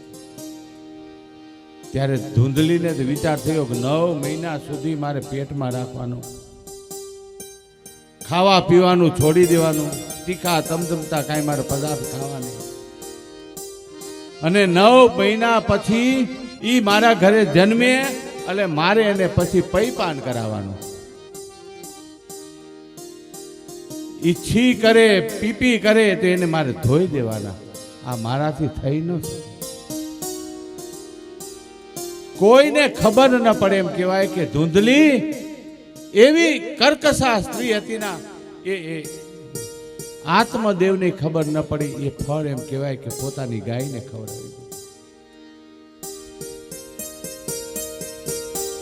ત્યારે ધૂંધલીને વિચાર થયો કે 9 મહિના સુધી મારે પેટમાં રાખવાનું, ખાવા પીવાનું છોડી દેવાનું, તીખા તમતમતા કાંઈ મારે પદાર્થ ખાવાની, અને 9 મહિના પછી ઈ મારા ઘરે જન્મે એટલે મારે એને પછી પૈપાન કરાવવાનું. ઈચ્છી કરે, પીપી કરે તો એને મારે ધોઈ દેવાના. આ મારાથી થઈ ન શકે. કોઈને ખબર ન પડે એમ કહેવાય કે ધૂંધલી એવી કર્કશા સ્ત્રી હતી ના, એ આત્મદેવને ખબર ન પડી. એ ફળ એમ કહેવાય કે પોતાની ગાયને ખવડાવી.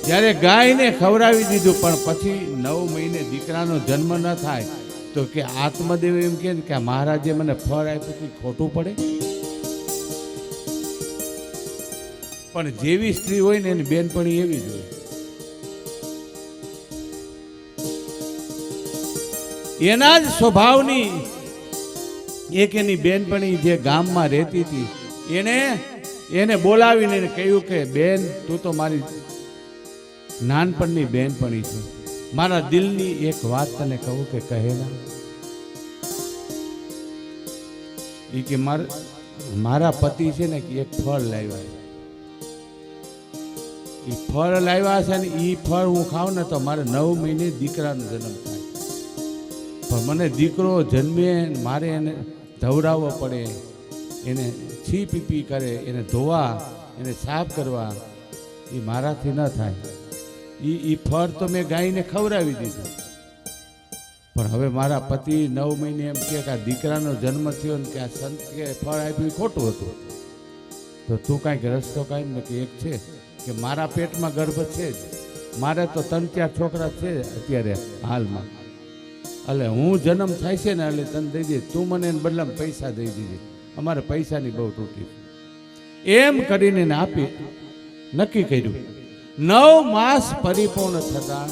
જ્યારે ગાયને ખવડાવી દીધું પણ પછી 9 મહિને દીકરાનો જન્મ ન થાય તો કે આત્મદેવ એમ કે મહારાજે મને ફળ આપ્યું કે ખોટું પડે. પણ જેવી સ્ત્રી હોય ને એની બેનપણી એવી જ હોય. એના જ સ્વભાવની એક એની બેનપણી જે ગામમાં રહેતી હતી, એને બોલાવીને કહ્યું કે બેન, તું તો મારી નાનપણની બેનપણી છે, મારા દિલની એક વાત તને કહું કે કહે ના. એ કે મારા પતિ છે ને કે એક ફળ લાવ્યા છે, એ ફળ લાવ્યા છે ને એ ફળ હું ખાઉં ને તો મારે 9 મહિને દીકરાનો જન્મ થાય. પણ મને દીકરો જન્મે મારે એને ધવરાવવો પડે, એને છી પીપી કરે, એને ધોવા, એને સાફ કરવા, એ મારાથી ન થાય. એ ફળ તો મેં ગાયને ખવડાવી દીધું, પણ હવે મારા પતિ 9 મહિને એમ કે આ દીકરાનો જન્મ થયો ને કે આ સંત કે ફળ આપ્યું એ ખોટું હતું, તો તું કાંઈક રસ્તો કાંઈ ને કે એક છે કે મારા પેટમાં ગર્ભ છે જ, મારે તો 3-4 છોકરા છે અત્યારે હાલમાં, એટલે હું જન્મ થાય છે ને એટલે તને દઈ દે, તું મને એને બદલામાં પૈસા દઈ દીધી, અમારે પૈસાની બહુ તૂટી એમ કરીને એને આપી નક્કી કર્યું. 9 માસ પરિપૂર્ણ થતા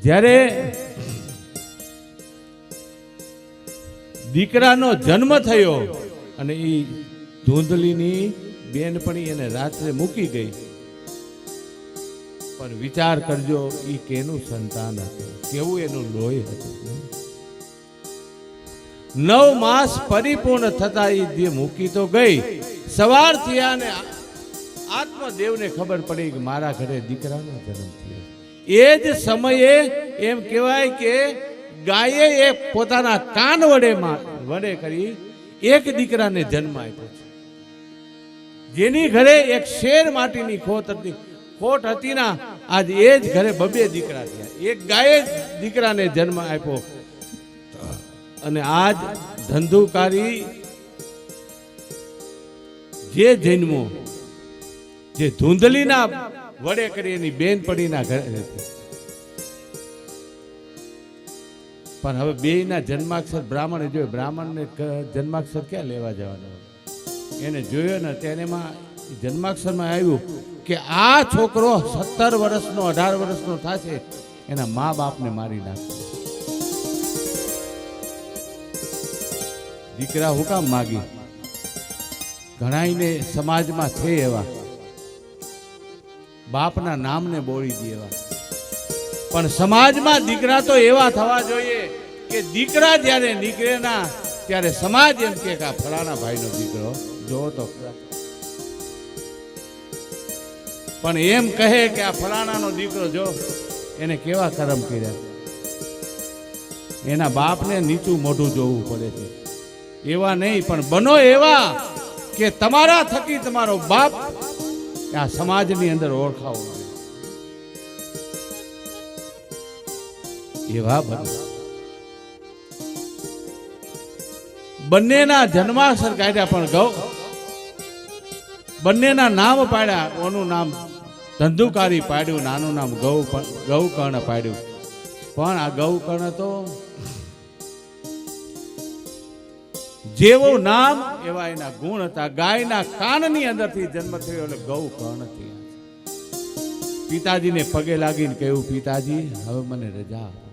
જ્યારે દીકરાનો જન્મ થયો અને એ ધૂંધલીની બેનપણી એને રાત્રે મૂકી ગઈ. પણ વિચાર કરજો એ કેનું સંતાન હતું, કેવું એનું લોહી હતું. 9 માસ પરિપૂર્ણ થતા એ જે મૂકી તો ગઈ, સવાર થયા ને આત્મદેવને ખબર પડી કે મારા ઘરે દીકરાનો જન્મ થયો. એ જ સમયે એમ કહેવાય કે ગાયે એ પોતાના કાન વડે કરી એક દીકરાને જન્મ આપ્યો છે. જેની ઘરે એક શેર માટીની ખોટ હતી ના, આજ એ જ ઘરે 2 દીકરા થયા. એક ગાયે દીકરાને જન્મ આપ્યો અને આજ ધંધુકારી જે જન્મો જે ધૂંધલીના વડે કરી એની બેનપણીના ઘરે હતી. પણ હવે બેયના જન્માક્ષર બ્રાહ્મણે જોયો, બ્રાહ્મણને જન્માક્ષર ક્યાં લેવા જવાના, એને જોયો ને ત્યારે એમાં જન્માક્ષરમાં આવ્યું કે આ છોકરો 17 વર્ષનો 18 વર્ષનો થશે, એના મા બાપને મારી નાખશે. દીકરા હું કામ માગી, ઘણાઈને સમાજમાં છે એવા બાપના નામને બોલી દે એવા, પણ સમાજમાં દીકરા તો એવા થવા જોઈએ કે દીકરા જ્યારે નીકળે ના ત્યારે સમાજ એમ કે આ ફલાણા ભાઈનો દીકરો જોવો તો ખરા. પણ એમ કહે કે આ ફલાણાનો દીકરો જો એને કેવા કર્મ કર્યા, એના બાપને નીચું મોઢું જોવું પડે છે. એવા નહીં, પણ બનો એવા કે તમારા થકી તમારો બાપ આ સમાજની અંદર ઓળખાવો, એવા બનો. બંનેના જન્માક્ષર કાઢ્યા, પણ બંનેના નામ પાડ્યા. ઓનું નામ ધંધુકારી પાડ્યું, નાનું નામ ગૌકર્ણ પાડ્યું. પણ આ ગૌકર્ણ તો જેવું નામ એવા એના ગુણ હતા. ગાયના કાનની અંદરથી જન્મ થયો એટલે ગૌકર્ણ થયા. પિતાજીને પગે લાગીને કહ્યું, પિતાજી હવે મને રજા આપો,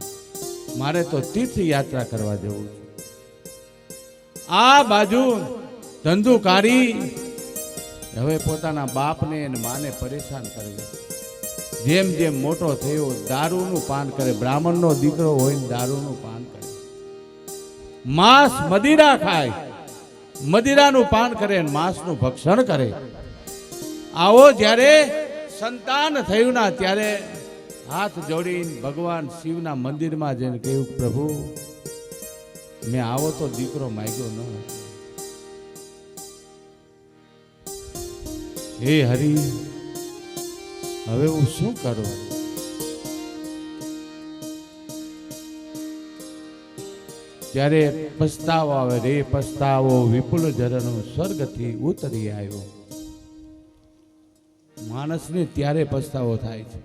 મારે તો તીર્થ યાત્રા કરવા જવું છે. આ બાજુ ધંધુકારી હવે પોતાના બાપને અને માને પરેશાન કરે. જેમ જેમ મોટો થયો દારૂનું પાન કરે, બ્રાહ્મણનો દીકરો હોય ને દારૂનું પાન કરે, માંસ મદિરા ખાય, મદિરાનું પાન કરે, માંસનું ભક્ષણ કરે. આવો જ્યારે સંતાન થયું ના ત્યારે હાથ જોડીને ભગવાન શિવના મંદિરમાં જઈને કહ્યું, પ્રભુ મેં આવો તો દીકરો માંગ્યો ન હતો. હે હરિ, હવે હું શું કરું? ત્યારે પસ્તાવો આવે, રે પસ્તાવો વિપુલ ઝરણો સ્વર્ગથી ઉતરી આવ્યો. માણસને ત્યારે પસ્તાવો થાય છે,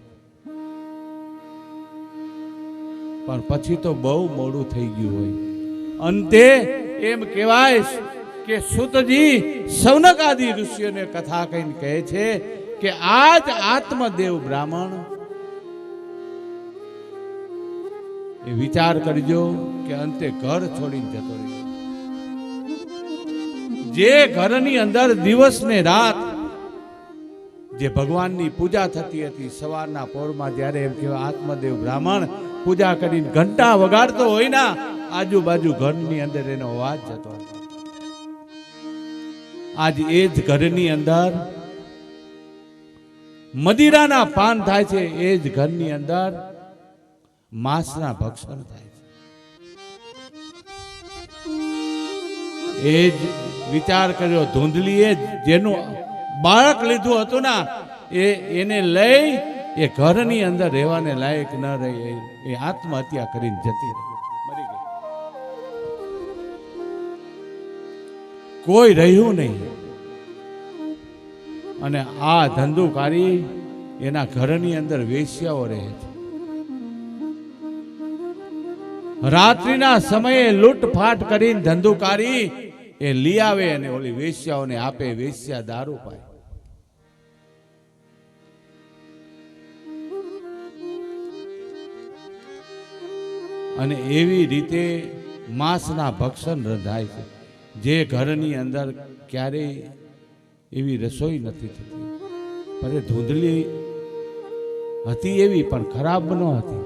પણ પછી તો બહુ મોડું થઈ ગયું હોય. અંતે એમ કહેવાય કે સુતજી સૌનક આદિ ઋષિઓને કથા કહીને કહે છે કે આજ આત્મદેવ બ્રાહ્મણ એ વિચાર કરજો કે અંતે ઘર છોડીને જતો રહ્યો. જે ઘરની અંદર દિવસ ને રાત જે ભગવાનની પૂજા થતી હતી, સવારના પોરમાં જ્યારે એમ કહેવાય આત્મદેવ બ્રાહ્મણ પૂજા કરીને ઘંટા વગાડતો હોય ના, આજુબાજુ ઘરની અંદર એનો અવાજ જતો હતો. આજ એ જ ઘરની અંદર મદિરાના પાન થાય છે, એ જ ઘરની અંદર માંસના ભક્ષણ થાય છે. એ જ વિચાર કર્યો, ધૂંધલીએ જેનું બાળક લીધું હતું ના એને લઈ એ ઘરની અંદર રહેવાને લાયક ન રહી, એ આત્મહત્યા કરીને જતી રહી, મરી ગઈ. કોઈ રહ્યું નહીં. અને આ ધંધુકારી એના ઘરની અંદર વેશ્યાઓ રહે છે. રાત્રિના સમયે લૂંટફાટ કરીને ધંધુકારી એ લઈ આવે અને ઓલી વેશ્યાઓને આપે. વેશ્યા દારૂ પાય. અને એવી રીતે માંસના ભક્ષણ રંધાય છે. જે ઘરની અંદર ક્યારેય એવી રસોઈ નથી થતી, પણ ધૂંધલી હતી એવી, પણ ખરાબ ન હતી.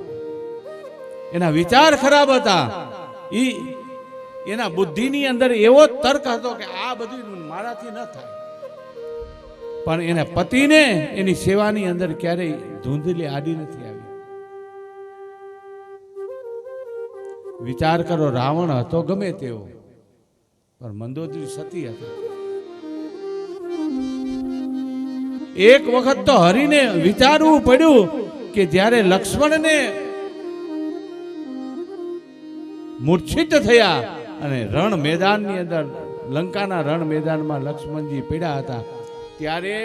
એના વિચાર ખરાબ હતા. એના બુદ્ધિની અંદર એવો તર્ક હતો કે આ બધું મારાથી ન થાય. પણ એના પતિને એની સેવાની અંદર ક્યારેય ધૂંધલી આડી નથી આવી. વિચાર કરો, રાવણ હતો ગમે તેવો, પણ મંદોદરી સતી હતી. એક વખત તો હરિને વિચારવું પડ્યું કે જ્યારે લક્ષ્મણને મૂર્છિત થયા અને રણ મેદાનની અંદર, લંકાના રણ મેદાનમાં લક્ષ્મણજી પડ્યા હતા, ત્યારે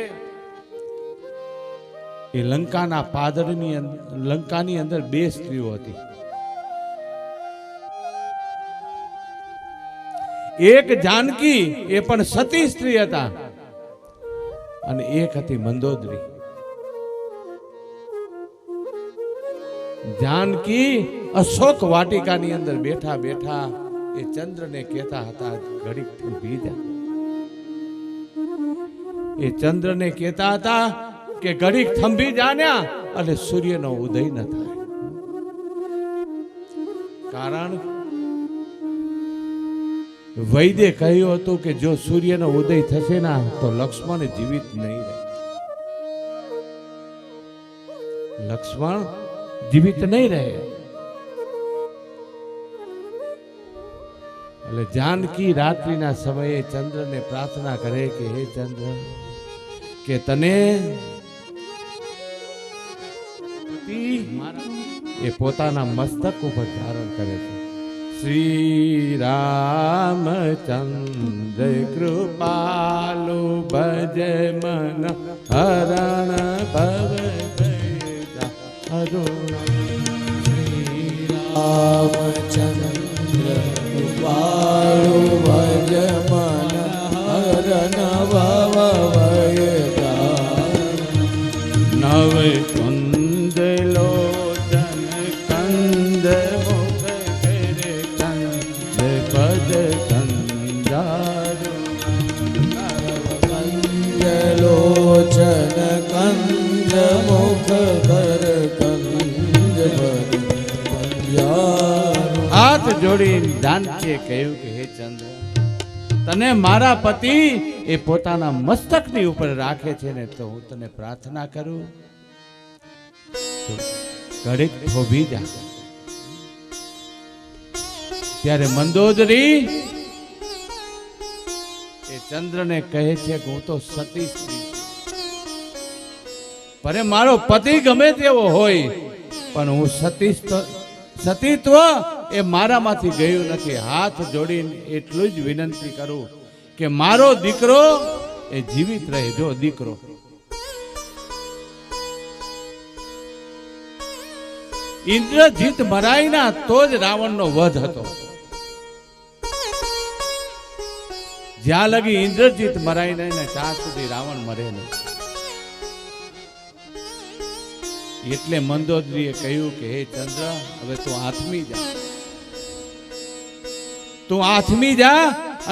એ લંકાના પાદરની અંદર, લંકાની અંદર બે સ્ત્રીઓ હતી. એક જાનકી, એ પણ સતી સ્ત્રી હતા, અને એક હતી મંદોદરી. જાનકી અશોક વાટિકાની અંદર બેઠા બેઠા એ ચંદ્રને કહેતા હતા, ઘડીક ઊભી જા. એ ચંદ્રને કહેતા હતા કે ઘડીક થંભી જાન્યા અને સૂર્યનો ઉદય ન થાય. કારણ વૈદ્ય કહ્યું હતું કે જો સૂર્યનો ઉદય થશે ના તો લક્ષ્મણ જીવિત નહીં રહે. લક્ષ્મણ જીવિત નહીં રહે. એટલે જાનકી રાત્રિના સમયે ચંદ્રને પ્રાર્થના કરે કે હે ચંદ્ર, કે તને એ પોતાના મસ્તક ઉપર ધારણ કરે છે. શ્રી રામચંદ્ર કૃપાલુ ભજ મન હરણ ભવ અરુણ. રામચંદ્ર કૃપાળુ ભજ મન હરણ ભવ નવ કુંદ લોચન કંદ મુખ કરે કંદ પદ કંજારો. કંદ લોચન કંદ મુખ કર કંદ કંજારો. હાથ જોડીને જાનકીએ કહ્યું કે હે ચંદ્ર, તને મારા પતિ એ પોતાના મસ્તકની ઉપર રાખે છે ને તો હું તને પ્રાર્થના કરું તો ઘડીક થોભી જા. ત્યારે મંદોદરી એ ચંદ્રને કહે છે કે હું તો સતી સ્ત્રી છું, પણ મારો પતિ ગમે તેવો હોય પણ હું સતીત્વ એ મારામાંથી ગયું નથી. હાથ જોડીને એટલું જ વિનંતી કરું કે મારો દીકરો એ જીવિત રહે. જો દીકરો ઇન્દ્રજીત મરાય ના તો જ રાવણનો વધ હતો. જ્યાં લગી ઇન્દ્રજીત મરાય નહીં ને ત્યાં સુધી રાવણ મરે નહીં. એટલે મંદોદરીએ કહ્યું કે હે ચંદ્ર, હવે તું આથમી જા. તું આથમી જા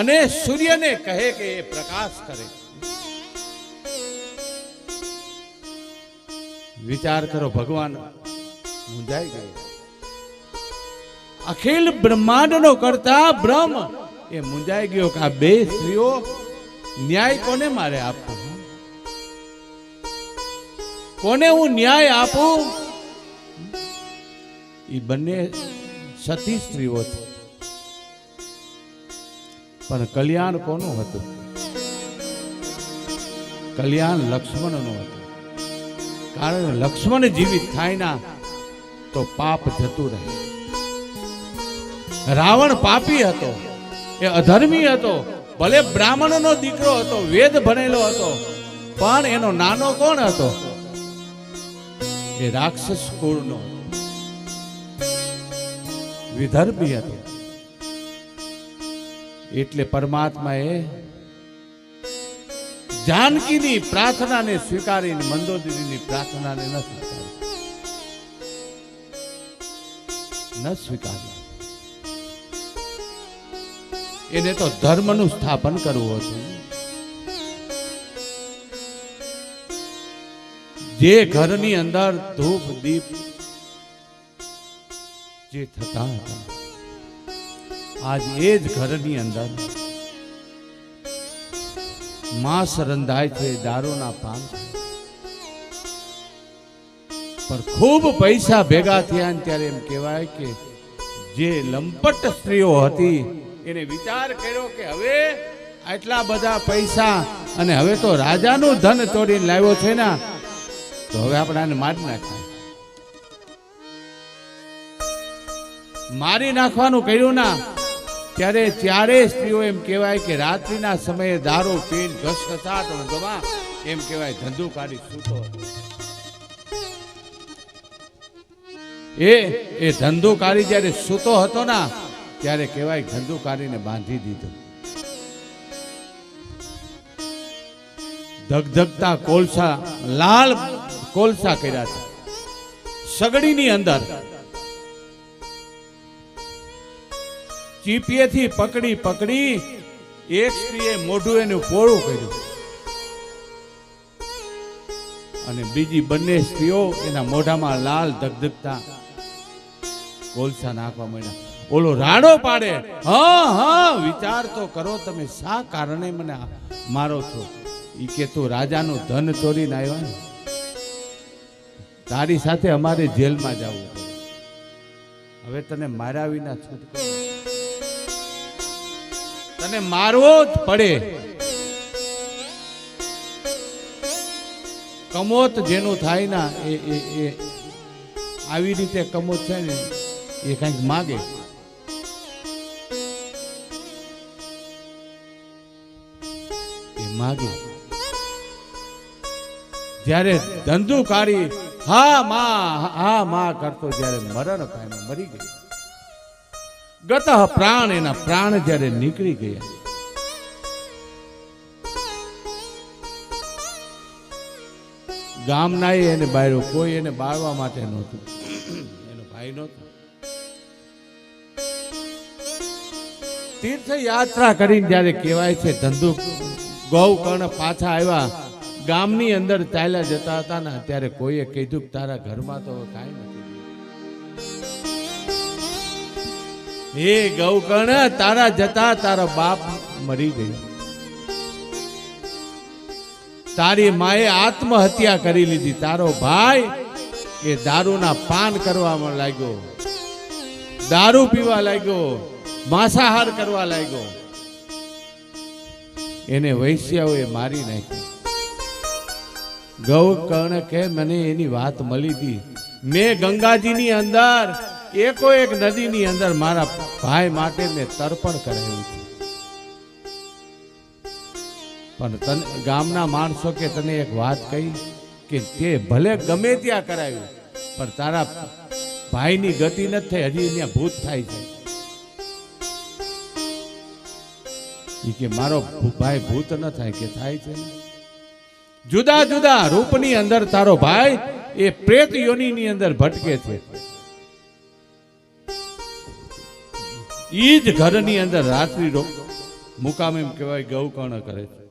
અને સૂર્યને કહે કે એ પ્રકાશ કરે. વિચાર કરો, ભગવાન મૂંઝાઈ ગયા. અખિલ બ્રહ્માંડનો કરતા બ્રહ્મ એ મૂંઝાઈ ગયો કે આ બે સ્ત્રીઓ ન્યાય કોને મારે આપવો, કોને હું ન્યાય આપું. એ બંને સતી સ્ત્રીઓ છે, પણ કલ્યાણ કોનું હતું? કલ્યાણ લક્ષ્મણનું હતું. કારણ લક્ષ્મણ જીવિત થાય ના તો પાપ જતું રહે. રાવણ પાપી હતો, એ અધર્મી હતો, ભલે બ્રાહ્મણનો દીકરો હતો, વેદ ભણેલો હતો, પણ એનો નાનો કોણ હતો? એ રાક્ષસ કુળનો વિદર્ભી હતો. એટલે પરમાત્માએ જાનકીની પ્રાર્થનાને સ્વીકારીને મંદોદરીની પ્રાર્થનાને ન સ્વીકારી. એને તો ધર્મનું સ્થાપન કરવું હતું. જે ઘરની અંદર ધૂપ દીપ જે થતા હતા, આજ એ જ ઘરની અંદર માંસ રંધાય છે, દારૂના પાન. પણ ખૂબ પૈસા ભેગા થયા ત્યારે એમ કહેવાય કે જે લંપટ સ્ત્રીઓ હતી એને વિચાર કર્યો કે હવે આટલા બધા પૈસા અને હવે તો રાજાનું ધન તોડીને લાવ્યો છે ને, તો હવે આપણે આને મારી નાખાય. મારી નાખવાનું કહ્યું ના ત્યારે ચારેય સ્ત્રીઓ એમ કહેવાય કે રાત્રિના સમયે દારૂ પીને ઘસઘસાટ ઊંઘમાં એમ કહેવાય ધંધુકારી સૂતો હતો. એ ધંધુકારી જ્યારે સૂતો હતો ના ત્યારે કહેવાય ધંધુકારીને બાંધી દીધો. ધગધગતા કોલસા, લાલ કોલસા કર્યા છે સગડીની અંદર. ચીપીએથી પકડી એક સ્ત્રીએ મોઢું એનું પોળું કર્યું અને બીજી બંને સ્ત્રીઓ એના મોઢામાં લાલ ધગધગતા કોલસા નાખવા માંડ્યા. ઓલો રાડો પાડે, હા હા વિચાર તો કરો તમે, શા કારણે મને મારો છો? ઈ કે તું રાજાનું ધન ચોરીને આવ્યા ને, તારી સાથે અમારે જેલમાં જવું પડે. હવે તને માર્યા વિના છૂટકો, તને મારવો જ પડે. કમોત જેનું થાય ના એ આવી રીતે કમોત છે ને એ કંઈક માગે. એ માગે. જ્યારે ધંધુકારી હા માં કરતો જ્યારે મરણ પામ્યો, મરી ગયો. ગત પ્રાણ, એના પ્રાણ જ્યારે નીકળી ગયા, ગામના એને બાળ્યો, કોઈ એને બાળવા માટે નહોતું, એનો ભાઈ નહોતો. તીર્થ યાત્રા કરીને જ્યારે કહેવાય છે ધંધુ ગૌકર્ણ પાછા આવ્યા, ગામની અંદર ચાલ્યા જતા હતા ને ત્યારે કોઈએ કીધું કે તારા ઘરમાં તો કાંઈ નથી. હે ગૌકર્ણ, તારા જતા તારા બાપ મરી ગયો, તારી માએ આત્મહત્યા કરી લીધી, તારો ભાઈ એ દારૂના પાન કરવામાં લાગ્યો, દારૂ પીવા લાગ્યો, માંસાહાર કરવા લાગ્યો. એને વૈશ્યાઓએ મારી નાખ્યો. ગૌકર્ણ કે મને એની વાત મળી હતી, મેં ગંગાજીની અંદર એકો એક નદીની અંદર મારા ભાઈ માટે મેં તર્પણ કરાવ્યું છે. પણ તને ગામના માણસો કે તને એક વાત કહી કે તે ભલે ગમે ત્યાં કરાવ્યું પણ તારા ભાઈની ગતિ નથી થઈ, હજી અહીંયા ભૂત થાય છે. ઈ કે મારો ભાઈ ભૂત ન થાય, કે થાય છે. જુદા જુદા રૂપની અંદર તારો ભાઈ એ પ્રેત યોનિની અંદર ભટકે છે. ઈ જ ઘરની અંદર રાત્રિ મુકામ એમ કહેવાય ગૌકર્ણ કરે છે.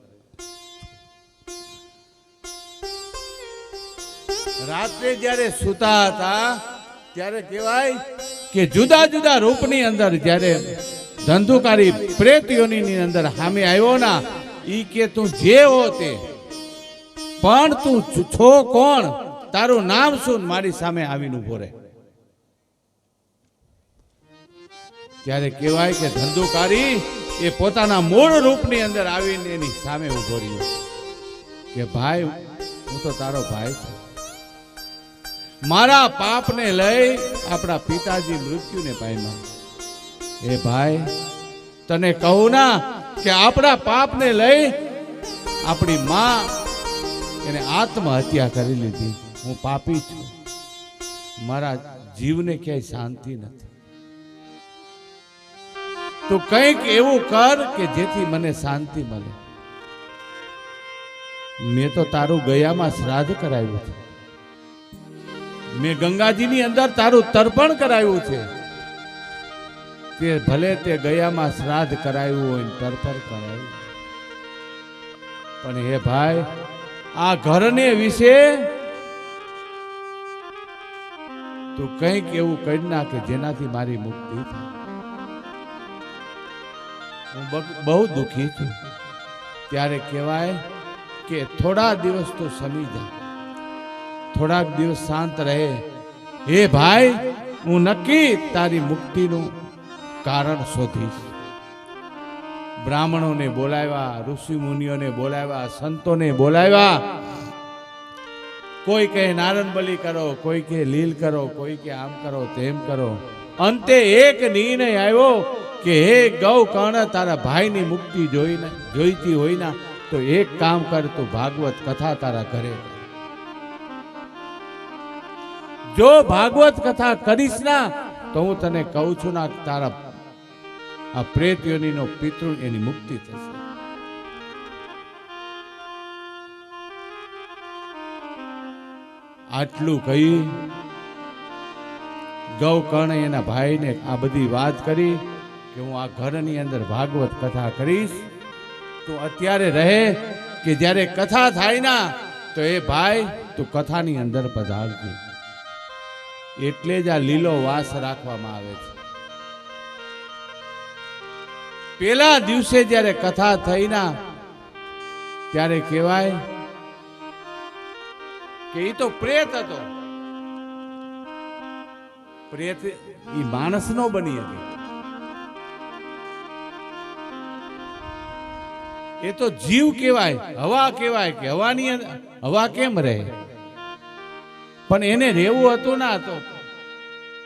રાત્રે જ્યારે સૂતા હતા ત્યારે કહેવાય કે જુદા જુદા રૂપની અંદર જ્યારે ધંધુકારી પ્રેત યોનિની અંદર સામે આવ્યો ના, ઈ કે તું જે હો તે, પણ તું છો કોણ, તારું નામ શું, મારી સામે આવીને ઉભો રહે. ત્યારે કહેવાય કે ધંધુકારી એ પોતાના મૂળ રૂપની અંદર આવીને એની સામે ઉભો રહ્યો કે ભાઈ હું તો તારો ભાઈ છું, મારા પાપને લઈ આપણા પિતાજી મૃત્યુને પામ્યા. એ ભાઈ તને કહું ના કે આપણા પાપને લઈ આપણી માં એને આત્મહત્યા કરી લીધી. હું પાપી છું, મારા જીવને ક્યાંય શાંતિ નથી. તું કંઈક એવું કર કે જેથી મને શાંતિ મળે. મેં તો તારું ગયામાં શ્રાદ્ધ કરાવ્યું છે, મેં ગંગાજીની અંદર તારું તર્પણ કરાવ્યું છે. તે ભલે તે ગયામાં શ્રાદ્ધ કરાવ્યું હોય, તર્પણ કરાવ્યું, પણ હે ભાઈ આ ઘરને વિશે તું કંઈક એવું કરી નાખે જેનાથી મારી મુક્તિ થાય. હું બહુ દુઃખી છું. ત્યારે કહેવાય કે થોડા દિવસ તો સમી જા, થોડાક દિવસ શાંત રહે. હે ભાઈ હું નક્કી તારી મુક્તિનું કારણ શોધીશ. બ્રાહ્મણોને બોલાવ્યા, ઋષિ મુનિઓને બોલાવ્યા, સંતોને બોલાવ્યા. કોઈ કહે નારાયણ બલી કરો, કોઈ કહે લીલ કરો, કોઈ કહે આમ કરો તેમ કરો. અંતે એક નિર્ણય આવ્યો કે હે ગૌકર્ણ, તારા ભાઈની મુક્તિ જોઈતી હોય ના તો એક કામ કર, તું ભાગવત કથા તારા ઘરે કર. જો ભાગવત કથા કરીશ ના તો હું તને કહું છું ના તારા આ પ્રેત યોનિનો પિતૃ એની મુક્તિ થશે. આટલું કહી ગૌકર્ણ એના ભાઈને આ બધી વાત કરી કે હું આ ઘરની અંદર ભાગવત કથા કરીશ, તું અત્યારે રહે કે જ્યારે કથા થાય ના તો એ ભાઈ તું કથાની અંદર પધારજે. એટલે જ આ લીલો વાસ રાખવામાં આવે છે. પેલા દિવસે જ્યારે કથા થઈ ના ત્યારે કહેવાય કે એ તો પ્રેત હતો. પ્રેત એ માણસ નો બની હતી. એ તો જીવ કહેવાય, હવા કહેવાય કે હવાની હવા કેમ રહે? પણ એને રહેવું હતું ના, તો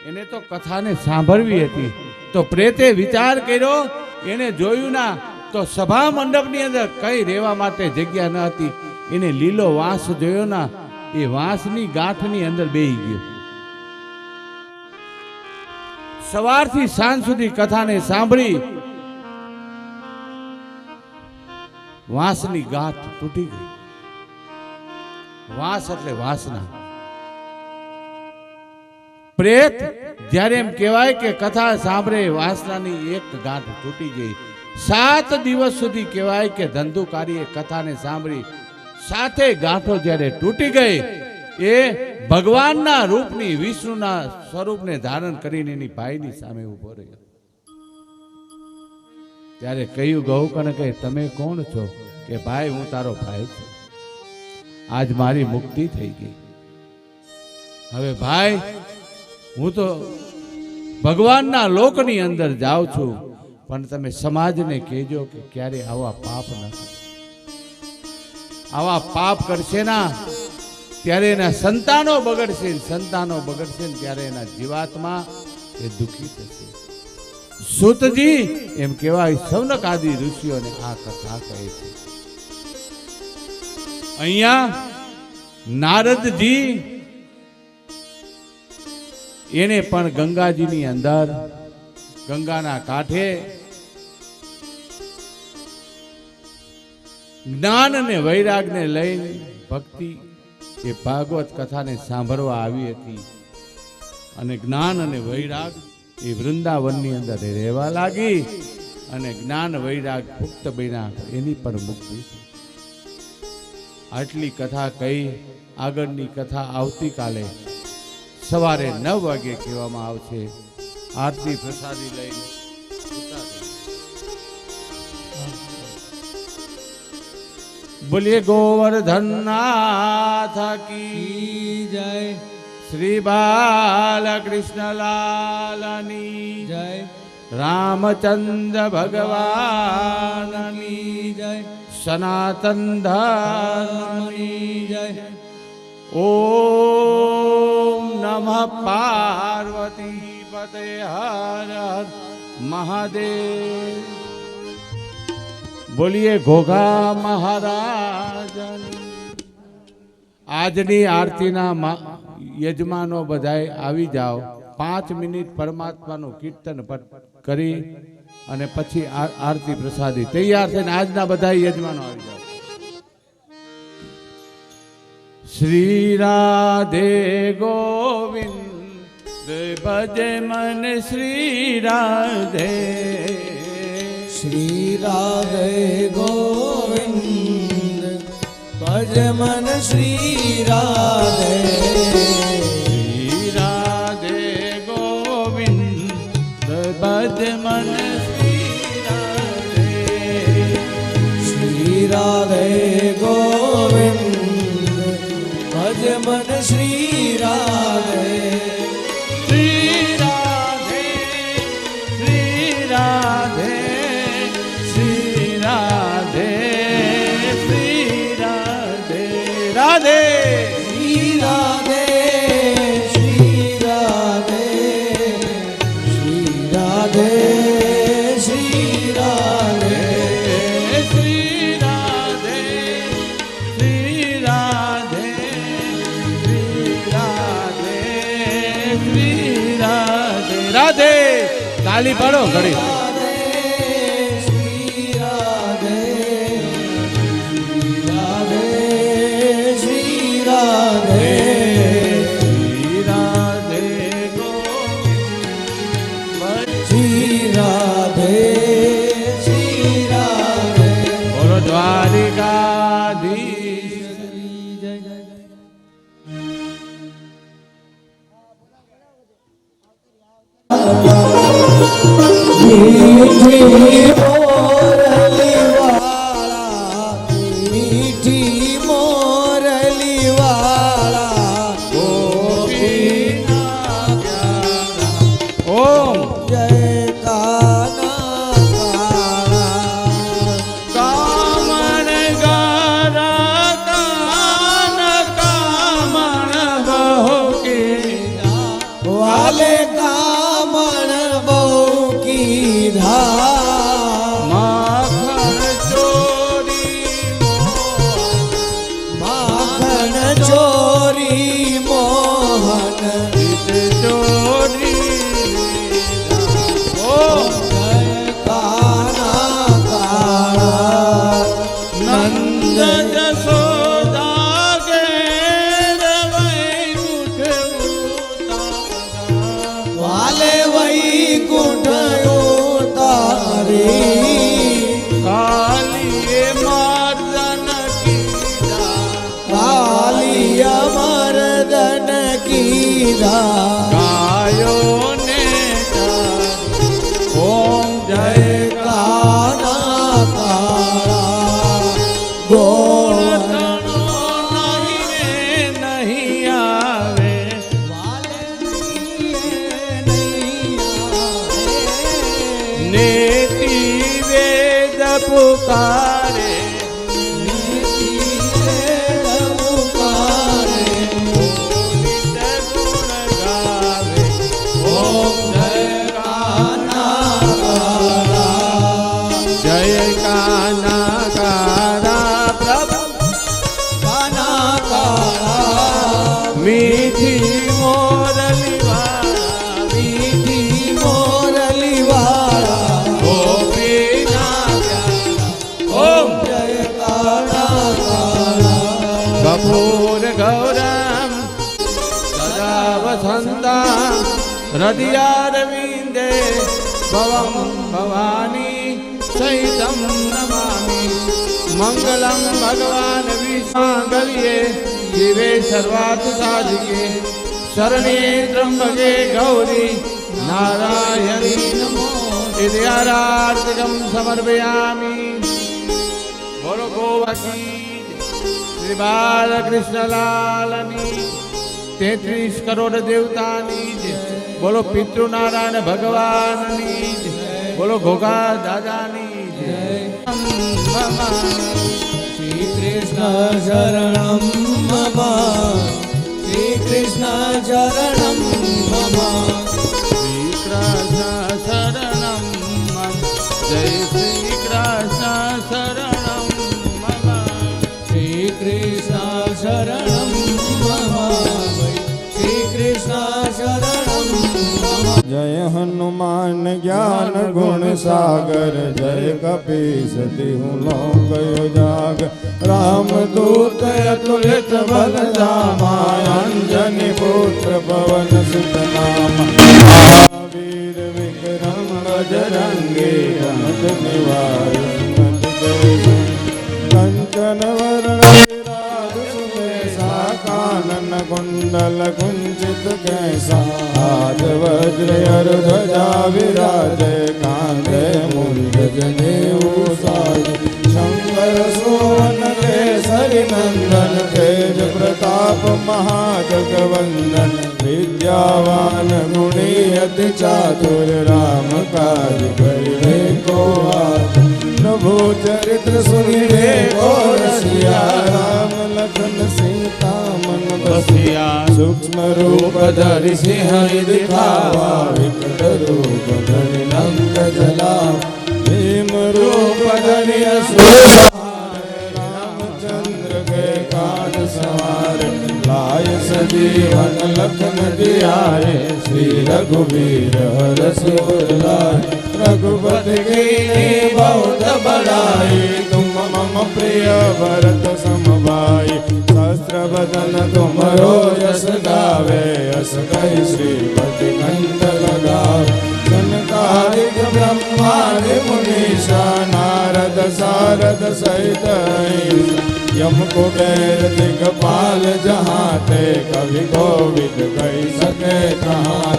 એને તો કથાને સાંભળવી હતી. તો પ્રેતે વિચાર કર્યો, એને જોયું ના તો સભા મંડપની અંદર કઈ રહેવા માટે જગ્યા ન હતી. એને લીલો વાંસ જોયો ના, એ વાંસની ગાંઠની અંદર બેહી ગયો. સવારથી સાંજ સુધી કથાને સાંભળી વાંસની ગાંઠ તૂટી ગઈ. વાંસ એટલે વાસના. પ્રેત જ્યારે એમ કહેવાય કે કથા સાંભળે વાસનાની એક ગાંઠ તૂટી ગઈ. 7 દિવસ સુધી કહેવાય કે ધંધુકારીએ કથાને સાંભળી 7 ગાંઠો જ્યારે તૂટી ગઈ, એ ભગવાનના રૂપની વિષ્ણુના સ્વરૂપને ધારણ કરીને એની ભાઈની સામે ઉભો રહ્યો. ત્યારે કહ્યું, ગૌકર્ણ કહે, તમે કોણ છો? કે ભાઈ હું તારો ભાઈ છું. આજ મારી મુક્તિ થઈ ગઈ. હવે ભાઈ હું તો ભગવાનના લોકની અંદર જાઉં છું, પણ તમે સમાજને કહેજો કે ક્યારે આવા પાપ ન કરે. આવા પાપ કરશે ના ત્યારે એના સંતાનો બગડશે, સંતાનો બગડશે ત્યારે એના જીવાત્મા એ દુઃખી થશે. સૂતજી એમ કહેવાય સૌનક આદિ ઋષિઓને આ કથા કહે છે. અહીંયા નારદજી એને પણ ગંગાજીની અંદર ગંગાના કાંઠે જ્ઞાન અને વૈરાગને લઈને ભક્તિ એ ભાગવત કથાને સાંભળવા આવી હતી. અને જ્ઞાન અને વૈરાગ એ વૃંદાવનની અંદર રહેવા લાગી. અને જ્ઞાન વૈરાગ પુખ્ત બન્યા, એની પણ મુક્તિ. આટલી કથા કહી આગળની કથા આવતીકાલે સવારે 9 વાગે કહેવામાં આવશે. આરતી પ્રસાદી લઈને બોલીએ ગોવર્ધનનાથ કી જય. શ્રી બાલકૃષ્ણલાલની જય. રામચંદ્ર ભગવાનની જય. સનાતન ધર્મની જય. ઓમ નમઃ પાર્વતી પતે હર હર મહાદેવ. બોલીએ ઘોઘા મહારાજ. આજની આરતીના યજમાનો બધાય આવી જાઓ. 5 મિનિટ પરમાત્માનું કીર્તન કરી અને પછી આરતી પ્રસાદી તૈયાર થઈને આજના બધા યજમાનો આવી જાઓ. શ્રી રાધે ગોવિંદ ભજે મન શ્રી રાધે. શ્રી રાધે ગોવિંદ ભજ મન શ્રી રાધે. શ્રી રાધે ગોવિંદ ભજ મન શ્રી રાધે. શ્રી રાધે ગોવિંદ ભજ મન શ્રી રાધે. શ્રી રાધે શ્રી રાધે શ્રી રાધે શ્રી રાધે રાધે. શ્રી રાધે શ્રી રાધે શ્રી રાધે શ્રી રાધે શ્રી રાધે શ્રી રાધે શ્રી રાધે શ્રી રાધે રાધે. તાલી પાડો ઘડી. શ્રી રાધે શ્રી રાધે શ્રી રાધે શ્રી રાધે ગોવિંદ શ્રી રાધે શ્રી રાધે. બોલો દ્વારિકાધીશ. જશોદા ઘેર વૈકુંઠ ઉતારા. વાલે વૈકુંઠ ઉતારી કાલીએ મર્દન કીધા કાલિય મર્દન કીધા ગાયોને ચારી. ઓમ જય કાના કાળા ગોવર્ધન તણો નહીં રે નહીં આવે. નેતિ વેદ પુકારે ગોવિંદ ગુણ ગાવે. ઓમ જય કાના કારા પ્રભુ મીઠી મોરલી વાળા ગોપીના પ્યારા. ઓમ કપૂર ગૌરમ સદા વસંતા હૃદયારવિંદે ભવમ ભવાની સહિતમ નમામિ. મંગલમ ભગવાન વિષ્ણુગલ્યે જીવે સર્વાર્થ સાધિકે શરણ્યે ત્રંબકે ગૌરી નારાયણી નમોસ્તુતે. સમર્પયામિ. બોલો ગોવકી શ્રી બાલકૃષ્ણલાલની 33 કરોડ દેવતાની જય. બોલો પિતૃનારાયણ ભગવાનની જય. બોલો ઘોઘા દાદાની જય. શ્રી કૃષ્ણ શરણમ મમ શ્રી કૃષ્ણ શરણમ મમ શ્રી કૃષ્ણ શરણમ મમ. જય શ્રી કૃષ્ણ શરણમ મમ. શ્રી કૃષ્ણ શરણમ મમ શ્રી કૃષ્ણ શરણમ મમ જય હનુમાન જ્ઞાન ગુણ સાગર જય કપીશ હું લોકયો જાગ રામ દૂત અતુલિત બલ ધામા અંજની પુત્ર પવન સુત નામ વીર વિક્રમ બજરંગે રમત નિવાય કંચન વરણ વિરાજ સુબેશા કાનન कुंडल कुंचित कैसा हाथ वज्र अर ध्वजा विराजे कांधे मुंज जनेऊ साज शंकर सोवन केसरी नंदन तेज प्रताप महाजगवंदन विद्यावान गुणी अति चातुर राम काज करिवे को आतुर प्रभु चरित्र सुनिवे को रसिया राम लखन सीता मन बसिया सूक्ष्म रूप धरि सिंह दिखावा विकट रूप धरि लंक जला भीम रूप धरि असुर रामचंद्र के काज सवार लाय सजीवन लखन जियाए श्री रघुवीर हर सिर लाए रघुपति की बहुत बड़ाई तुम मम प्रिय भरत समभाई सहस्त्र बदन तुमरो यश गावे यश कहि श्रीपति कंठ लगावे सनकादिक ब्रह्मादि मुनीषा नारद सारद सहित यम कुबेर दिगपाल जहाँ ते कवि कोविद कही सके कहाँ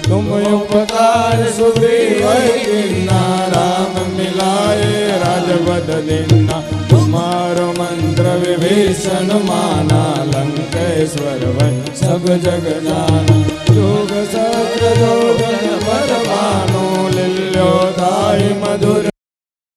तुम उपकार सुग्रीव कीन्हा राम मिलाए राजपद दीन्हा तुम्हारो मंत्र विभीषण माना लंकेश्वर वन सब जग जाना जोग सहस्र जोगन बलवानो लील्योताहि मधुर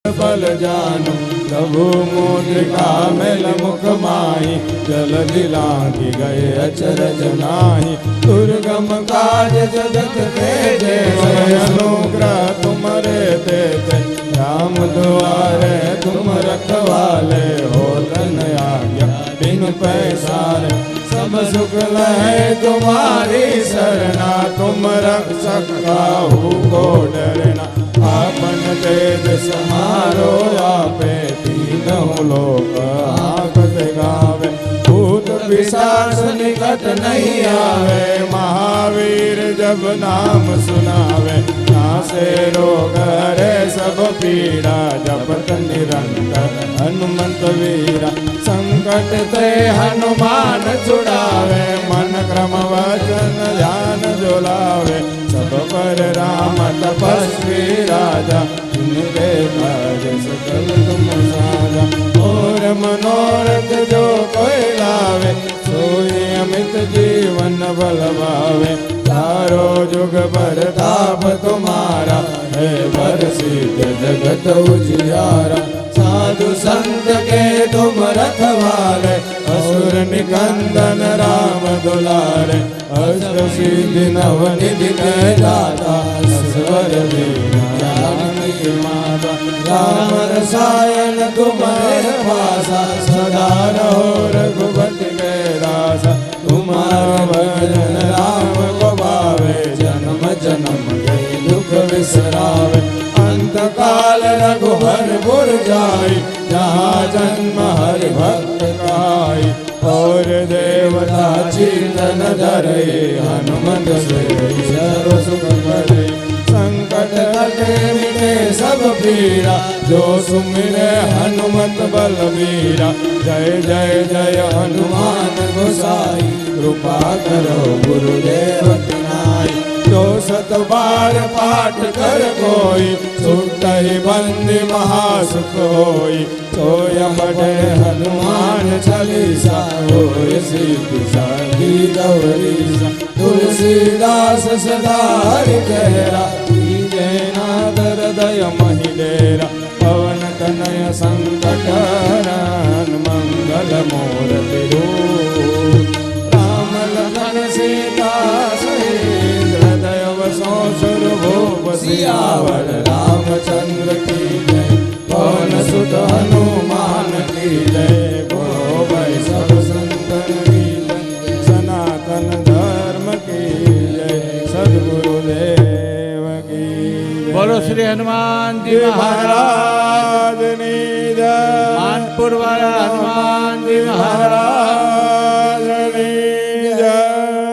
बल जानो प्रभु मुद्रिका मेल मुख माही जल दिलांघि गए अचरज नाही दुर्गम काज जगत के जेते अनुग्रह तुम्हारे देते राम दुआरे तुम रखवाले हो तन आज्ञा बिनु पैसारे सब सुख लहे तुम्हारी शरणा, तुम रक्षक काहू को डरना। आपन तेज समारो आपे, तीनों लोक आपत गावे। भूत पिशाच निकट नहीं आवे, महावीर जब नाम सुनावे। नासे रोग हरे सब पीड़ा, जपत निरंतर हनुमंत वीरा। संकट ते हनुमान छुड़ावे, मन क्रम वचन ध्यान जुलावे। सब पर राम तपस्वी राजा, जिनके काज सकल तुम साजा। और मनोरथ जो कोई लावे, सोई अमित जीवन बल पावे। चारो जुग परताप तुम्हारा, है वर सिद्ध जगत उजियारा। साधु संत के तुम रखवाले, असुर निकंदन राम दुलारे। अष्ट सिद्धि नव निधि के दाता, असवर दीना जानकी माता। राम रसायन तुम्हारे पासा, सदा रहो रघुपति के दासा। तुम्हारा भजन राम को पावे, जन्म जन्म के दुख विसरावे। अंत काल रघुवर जाई, जहाँ जन्म हरि भक्त काई। और देवता चिंतन धरे, हनुमत से सर्व सुख करे। संकट कटे मिटे सब पीरा, जो सुमिरे हनुमत बलबीरा। जय जय जय हनुमान गोसाई, कृपा करो गुरुदेव की नाई। जो सत बार पाठ कर कोई, सुट ही बंदी महासुख होई। सोय बढ़े हनुमान चालीसा, होय सिद्धि साधी गौरीसा। तुलसीदास सदा हरि चेहरा, नाथ हृदय महिडेरा। पवन तनय संकट हरण, मंगल मूर्ति रूप। राम लखन सीता सहित, हृदय वसो सुरभूप सियावर। रामचंद्र की जय, पवन सुत हनुमान की जय। बोलो भाई सब संतन की जय, सनातन धर्म की जय। सद्गुरुदेव की जय। बोलो श्री हनुमान जी महाराज मानपुर वाला हनुमान जी महाराज।